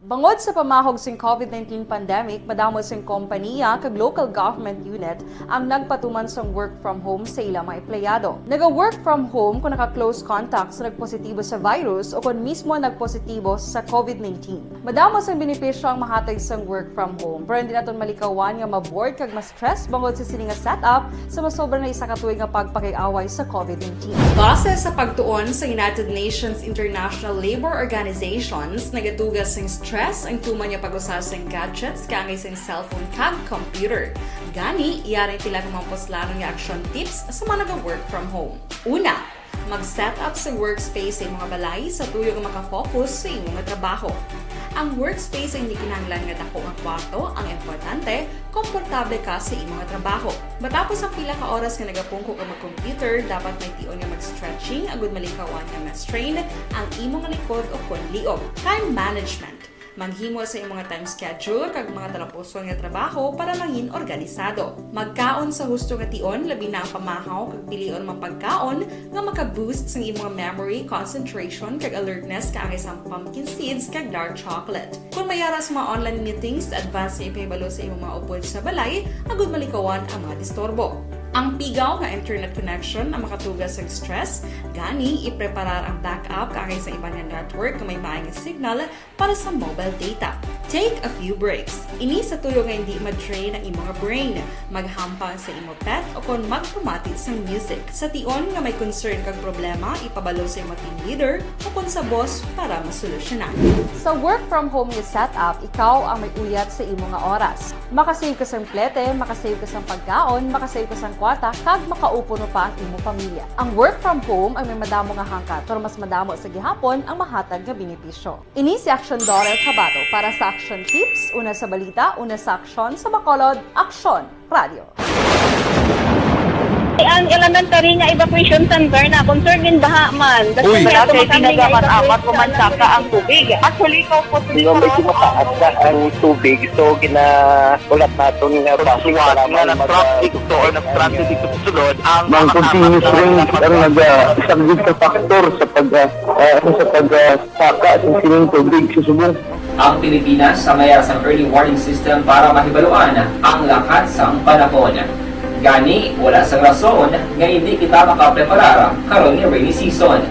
Bangod sa pamahog sing COVID-19 pandemic, madamo sing kompanya kag local government unit ang nagpatuman sang work from home sa ilang mga empleyado. Naga-work from home kung naka-close contacts na nagpositibo sa virus o kung mismo nagpositibo sa COVID-19. Madamo sang benepisyo ang mahatag sang work from home, pero hindi naton malikawan nga ma-bored kag ma-stress bangod sa sini nga setup sa masobra na isa ka tuig nga pagpakiaway sa COVID-19. Base sa pagtuon sa United Nations International Labor Organizations, nagatugas sang stress ang tuman niya pag-usas ng gadgets kangay sa cellphone kag computer. Gani, iyari tila kung mamposlano nga action tips sa mga nag-work from home. Una, mag-set up sa workspace sa mga balay sa tuyo nga makafocus sa imong trabaho. Ang workspace ay hindi kinahanglan nga dako nga kwarto, ang importante, komportable ka sa imong trabaho. Matapos ang pila ka oras nga nagapungko ka mag-computer, dapat may tion nga mag-stretching agud malikawan nga ma-strain ang imong likod o kon liog. Time management. Maghimo sa imong time schedule kag mga talapuson nga trabaho para mangin organisado. Magkaon sa husto nga tion, labi na ang pamahaw kag pilion mang pagkaon nga maka-boost sa imong memory, concentration kag alertness kaangay sa pumpkin seeds kag dark chocolate. Kung mayara sa mga online meetings, advance sa ipahibalo sa imong mga upod sa balay, agud malikawan ang mga disturbo. Ang pigaw nga internet connection ang makatugas sa stress, gani ipreparar ang backup kaangay sa ibang nga network nga may maayong signal para sa mobile data. Take a few breaks. Ini sa tuyo nga hindi ma-drain ang imong brain, maghampang sa imong pet o kung magpamati sa music. Sa tion nga may concern kag problema, ipabalo sa imong team leader o kung sa boss para masolusyonan. Sa work from home nga setup, ikaw ang may uyat sa imong nga oras. Makasave ka sa plete, makasave ka sa pagkaon, makasave ka sa kwarta, kag makaupo no pa ang imong pamilya. Ang work from home ay may madamo nga hangkat, pero mas madamo sa gihapon ang mahatag nga benepisyo. Ini si Action Dorel Cabato para sa Action Tips, una sa balita, una sa aksyon sa Bacolod, Aksyon Radio. Ang elementary nga evacuation center na concern din baha man. Uy, kasi pinagamat-amat kumansaka ang tubig. Actually, ikaw po medyo mataas na ang tubig. So, ulat natin nga pasiwala nga ng traffic to or ng traffic dito sulod. Ang continuous rain ang nag-isang sa factor sa pagsaka ng sining tubig sa subong. Ang Pilipinas sa mayas ang early warning system para mahibaluan ang lakat sa panahon. Gani, wala sang rason nga hindi kita makapreparar karon ni rainy season.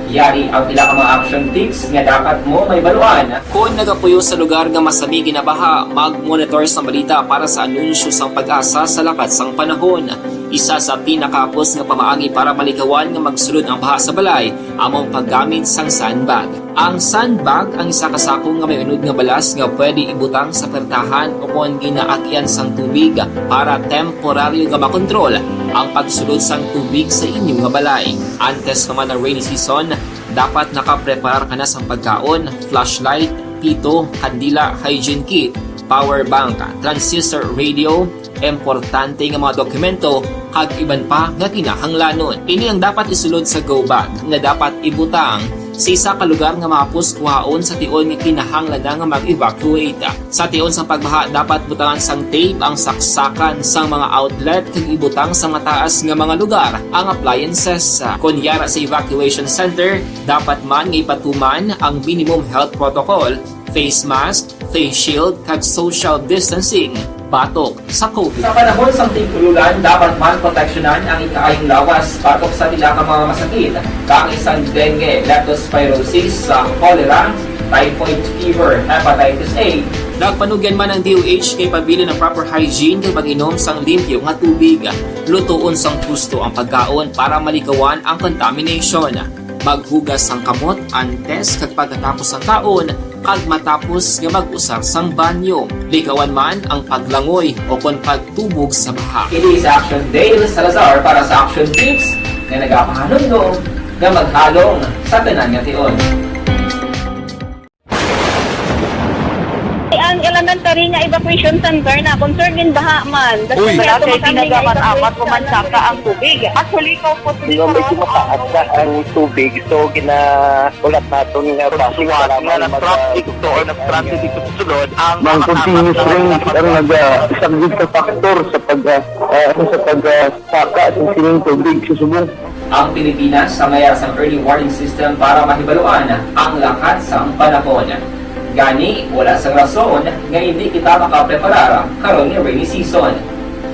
Yari ang pila ka mga action tips nga dapat mo may baluan. Kung nagapuyo sa lugar nga masabi ginabaha, mag-monitor sa balita para sa anunsyo sang pag-asa sa lakat sang panahon. Isa sa pinakapos nga pamaagi para malikawan nga magsulod ang baha sa balay, among paggamit sang sandbag. Ang sandbag ang isa ka sako nga may unod nga balas nga pwede ibutang sa pertahan o kung ginaakyan sang tubig para temporaryo nga makontrol ang pagsulod sang tubig sa inyong nga balay. Antes naman ng rainy season, dapat nakapreparar ka na sang pagkaon, flashlight, pito, kandila, hygiene kit, power bank, transistor radio, importante nga mga dokumento kag iban pa nga kinahanglanon. Ini ang dapat isulod sa go bag nga dapat ibutang sa isa ka lugar nga mapus kuhaon sa tion nga kinahanglan nga mag-evacuate. Sa tion sa pagbaha dapat butangan sang tape ang saksakan sang mga outlet kag ibutang sa mataas nga mga lugar ang appliances. Kunyara sa evacuation center, dapat man nga ipatuman ang minimum health protocol, face mask, face shield kag social distancing. Batok sa COVID. Sa panahon sa tigululan, dapat man proteksyonan ang ikaayong lawas batok sa tila ka mga masakit, kang isang dengue, leptospirosis, cholera, typhoid fever, hepatitis A. Nagpanugyan man ang DOH kay pabili ng proper hygiene kay pag-inom sang limpyo nga tubig. Lutuon sang gusto ang pagkaon para malikawan ang contamination. Maghugas sang kamot antes kag pagkatapos ang kaon kag matapos nga mag-usar sang banyo. Likawan man ang paglangoy o kon pagtubog sa baha. It is Action Dale Salazar para sa Action Tips na nagapahanundong nga maghalong sa tanan nga tion. Ang elementary nga evacuation center na concern din baha man. Uy, kasi pinagamat-amat kumansaka ang tubig. Actually, ikaw po medyo mataas na ang tubig. So, ulat natin nga pasiwala nga ng traffic to or ng traffic dito sulod. Ang continuous rain ang nag-isang sa factor sa pagsaka ng sining tubig sa subong. Ang Pilipinas sa mayas ang early warning system para mahibaluan ang lakat sa panahon. Gani, wala sang rason nga hindi kita makapreparar karon ni rainy season.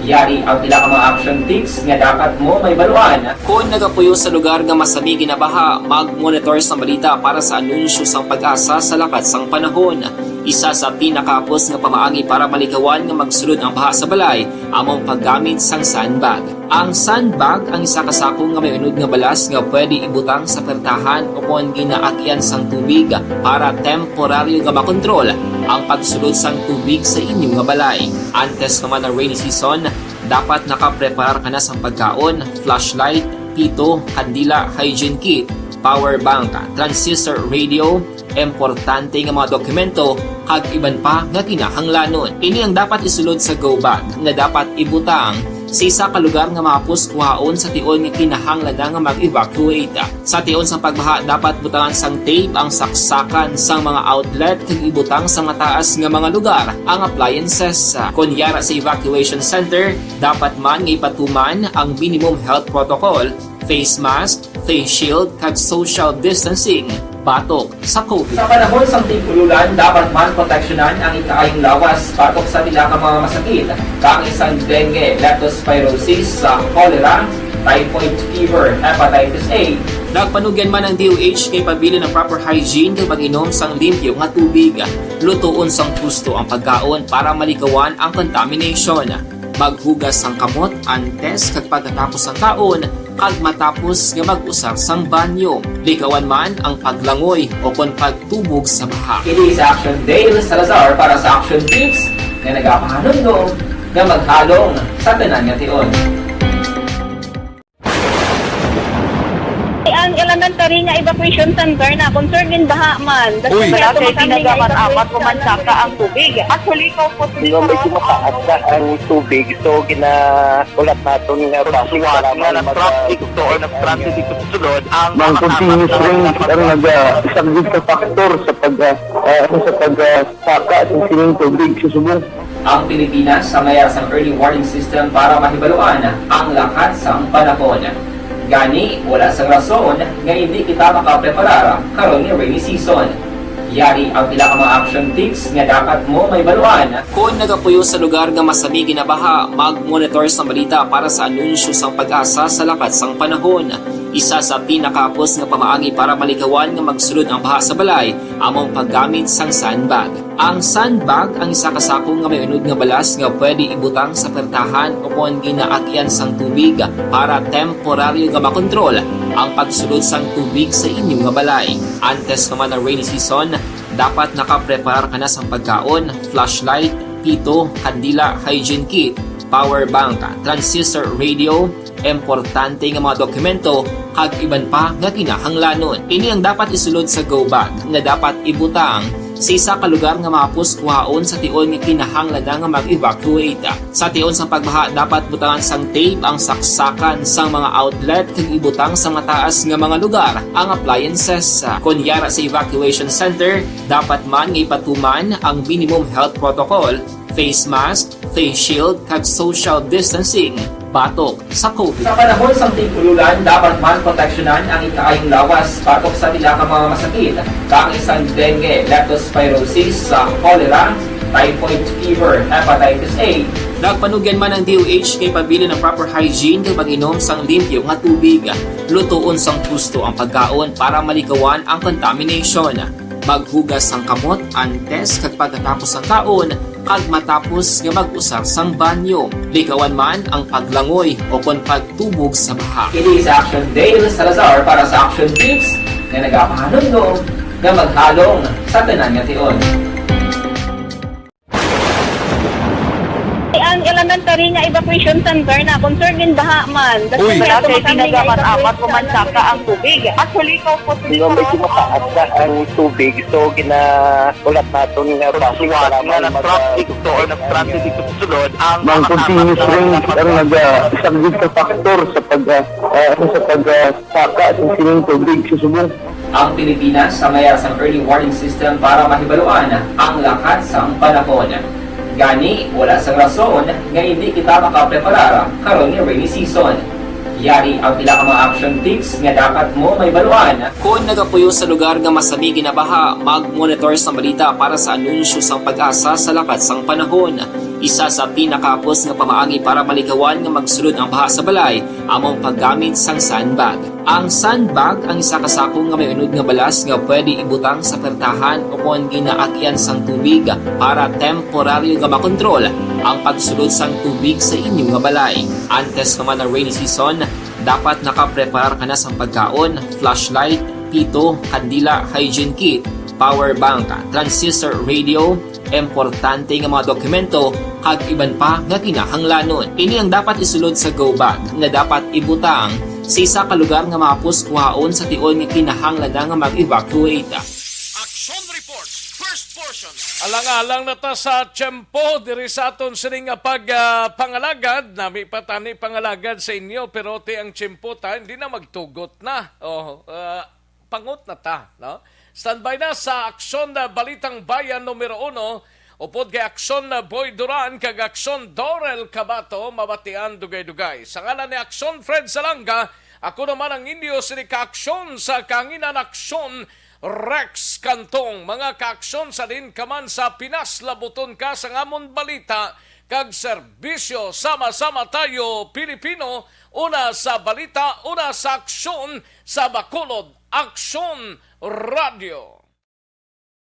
Yari ang pila ka mga action tips nga dapat mo may baluan. Kung nagapuyo sa lugar nga masabi ginabaha, mag-monitor sa balita para sa anunsyo sang pag-asa sa lakat sang panahon. Isa sa pinakapos nga pamaagi para malikawan nga magsulod ang baha sa balay, among paggamit sang sandbag. Ang sandbag ang isa ka sako nga may unod nga balas nga pwede ibutang sa pertahan o kung ginaakyan sang tubig para temporaryo nga makontrol ang pagsulod sang tubig sa inyong nga balay. Antes naman ng rainy season, dapat nakapreparar ka na sang pagkaon, flashlight, pito, kandila, hygiene kit, power bank, transistor radio, importante nga mga dokumento kag iban pa nga kinahanglanon. Ini ang dapat isulod sa go bag nga dapat ibutang sa isa ka lugar nga mahapos kuhaon sa tion nga kinahanglan nga mag-evacuate. Sa tion sang pagbaha dapat butangan sang tape ang saksakan sang mga outlet kag ibutang sa mataas nga mga lugar ang appliances. Kunyara sa evacuation center, dapat man nga ipatuman ang minimum health protocol, face mask, face shield kag social distancing batok sa COVID. Sa panahon sa tigululan, dapat man proteksyonan ang ikaayong lawas batok sa pila ka mga masakit, kang isang dengue, leptospirosis, cholera, typhoid fever, hepatitis A. Nagpanugyan man ang DOH kay pabili ng proper hygiene kay pag-inom sang limpyo nga tubig. Lutuon sang gusto ang pagkaon para malikawan ang contamination. Maghugas sang kamot antes kag pagkatapos ang kaon kag matapos nga mag-usar sang banyo. Likawan man ang paglangoy o kon pagtubog sa baha. Kini sa Action Dale Salazar para sa Action Tips na nagapahanong nga maghalong sa tanan nga tion. Ang elementary nga evacuation center na concern din baha man. Uy, kasi tinagaman apat pumansaka ang tubig. Actually, po medyo mataas na ang tubig. So, ulat natin nga pasuwat nga nag-traffic to or nag-transit dito sa sulod. Ang continuous range ang nag-subject sa factor sa pagsaka at sining tubig sa subong. Ang Pilipinas sa mayar sang early warning system para mahibaluan ang lakat sang panahon. Gani, wala sang rason nga hindi kita makapreparar karon ni rainy season. Yari ang pila ka mga action tips nga dapat mo may baluan. Kung nagapuyo sa lugar nga masabi ginabaha, mag-monitor sa balita para sa anunsyo sang pag-asa sa lakat sang panahon. Isa sa pinakapos nga pamaagi para malikawan nga magsulod ang baha sa balay, among paggamit sang sandbag. Ang sandbag ang isa kasakong nga may unod nga balas nga pwede ibutang sa pertahan upon ginaagyan sang tubig para temporaryo nga makontrol ang pagsulod sang tubig sa inyong nga balay. Antes naman ng rainy season, dapat nakapreparar ka na sang pagkaon, flashlight, pito, kandila, hygiene kit, power bank, transistor radio, importante nga mga dokumento kag iban pa nga kinahanglanon. Ini ang dapat isulod sa go bag nga dapat ibutang sa isa ka lugar nga mahapos kuhaon sa tion nga kinahanglan nga mag-evacuate. Sa tion sang pagbaha dapat butangan sang tape ang saksakan sang mga outlet kag ibutang sa mataas nga mga lugar ang appliances. Kunyara sa evacuation center, dapat man nga ipatuman ang minimum health protocol, face mask, face shield kag social distancing batok sa COVID. Sa panahon sa tigululan, dapat man proteksyonan ang ikaayong lawas batok sa pila ka mga masakit, kang isang dengue, leptospirosis, cholera, typhoid fever, hepatitis A. Nagpanugyan man ang DOH kay pabili ng proper hygiene kay pag-inom sang limpyo nga tubig. Lutuon sang gusto ang pagkaon para malikawan ang contamination. Maghugas sang kamot antes kag pagkatapos ang kaon kag matapos nga mag-usar sang banyo. Likawan man ang paglangoy o kon pagtubog sa baha. Kini sa Action Dale Salazar para sa Action Tips na nagapahanong nga maghalong sa tanan nga tion. Ang elementary nga evacuation center na concern din baha man. Uy, kasi tinagaman apat pumansaka ang tubig. Actually, po medyo mataas na ang tubig. So, ulat natin nga pasuwat nga nag-traffic to or nag-transit dito sa sulod. Ang continuous range ang nag-subject sa factor sa pagsaka at sining tubig sa subong. Ang Pilipinas sa mayar sang early warning system para mahibaluan ang lakat sang panahon. Gani, wala sang rason nga hindi kita makapreparar karon ni rainy season. Yari ang pila ka mga action tips nga dapat mo may baluan. Kung nagapuyo sa lugar nga masabi ginabaha, mag-monitor sa balita para sa anunsyo sang pag-asa sa lakat sang panahon. Isa sa pinakapos nga pamaagi para malikawan nga magsulod ang baha sa balay, among paggamit sang sandbag. Ang sandbag ang isa kasakong nga may unod nga balas nga pwede ibutang sa pertahan upon ginaagyan sang tubig para temporaryo nga makontrol ang pagsulod sang tubig sa inyong nga balay. Antes naman ng rainy season, dapat nakapreparar ka na sang pagkaon, flashlight, pito, kandila, hygiene kit, power bank, transistor radio, importante nga mga dokumento kag iban pa nga kinahanglanon. Ini ang dapat isulod sa go bag nga dapat ibutang sa isa ka lugar nga mahapos kuhaon sa tion nga kinahanglan nga mag-evacuate. Action Reports, first portion. Alang-alang na ta sa tiyempo, diri sa aton sining pangalagad, nami patani pangalagad sa inyo, pero ti ang tiyempo ta, hindi na magtugot na. Pangot na ta. No? Standby na sa aksyon na Balitang Bayan numero 1, upod kay aksyon na Boy Duran, kag aksyon Dorel Cabato, mabatian dugay-dugay. Sa ngalan ni aksyon Fred Salanga, ako naman ang inyo sini ka-aksyon sa kanginan aksyon Rex Cantong. Mga kaaksyon sa din kaman sa Pinas, labuton ka sa ngamon balita kag serbisyo. Sama-sama tayo Pilipino, una sa balita, una sa aksyon sa Bacolod Aksyon Radio.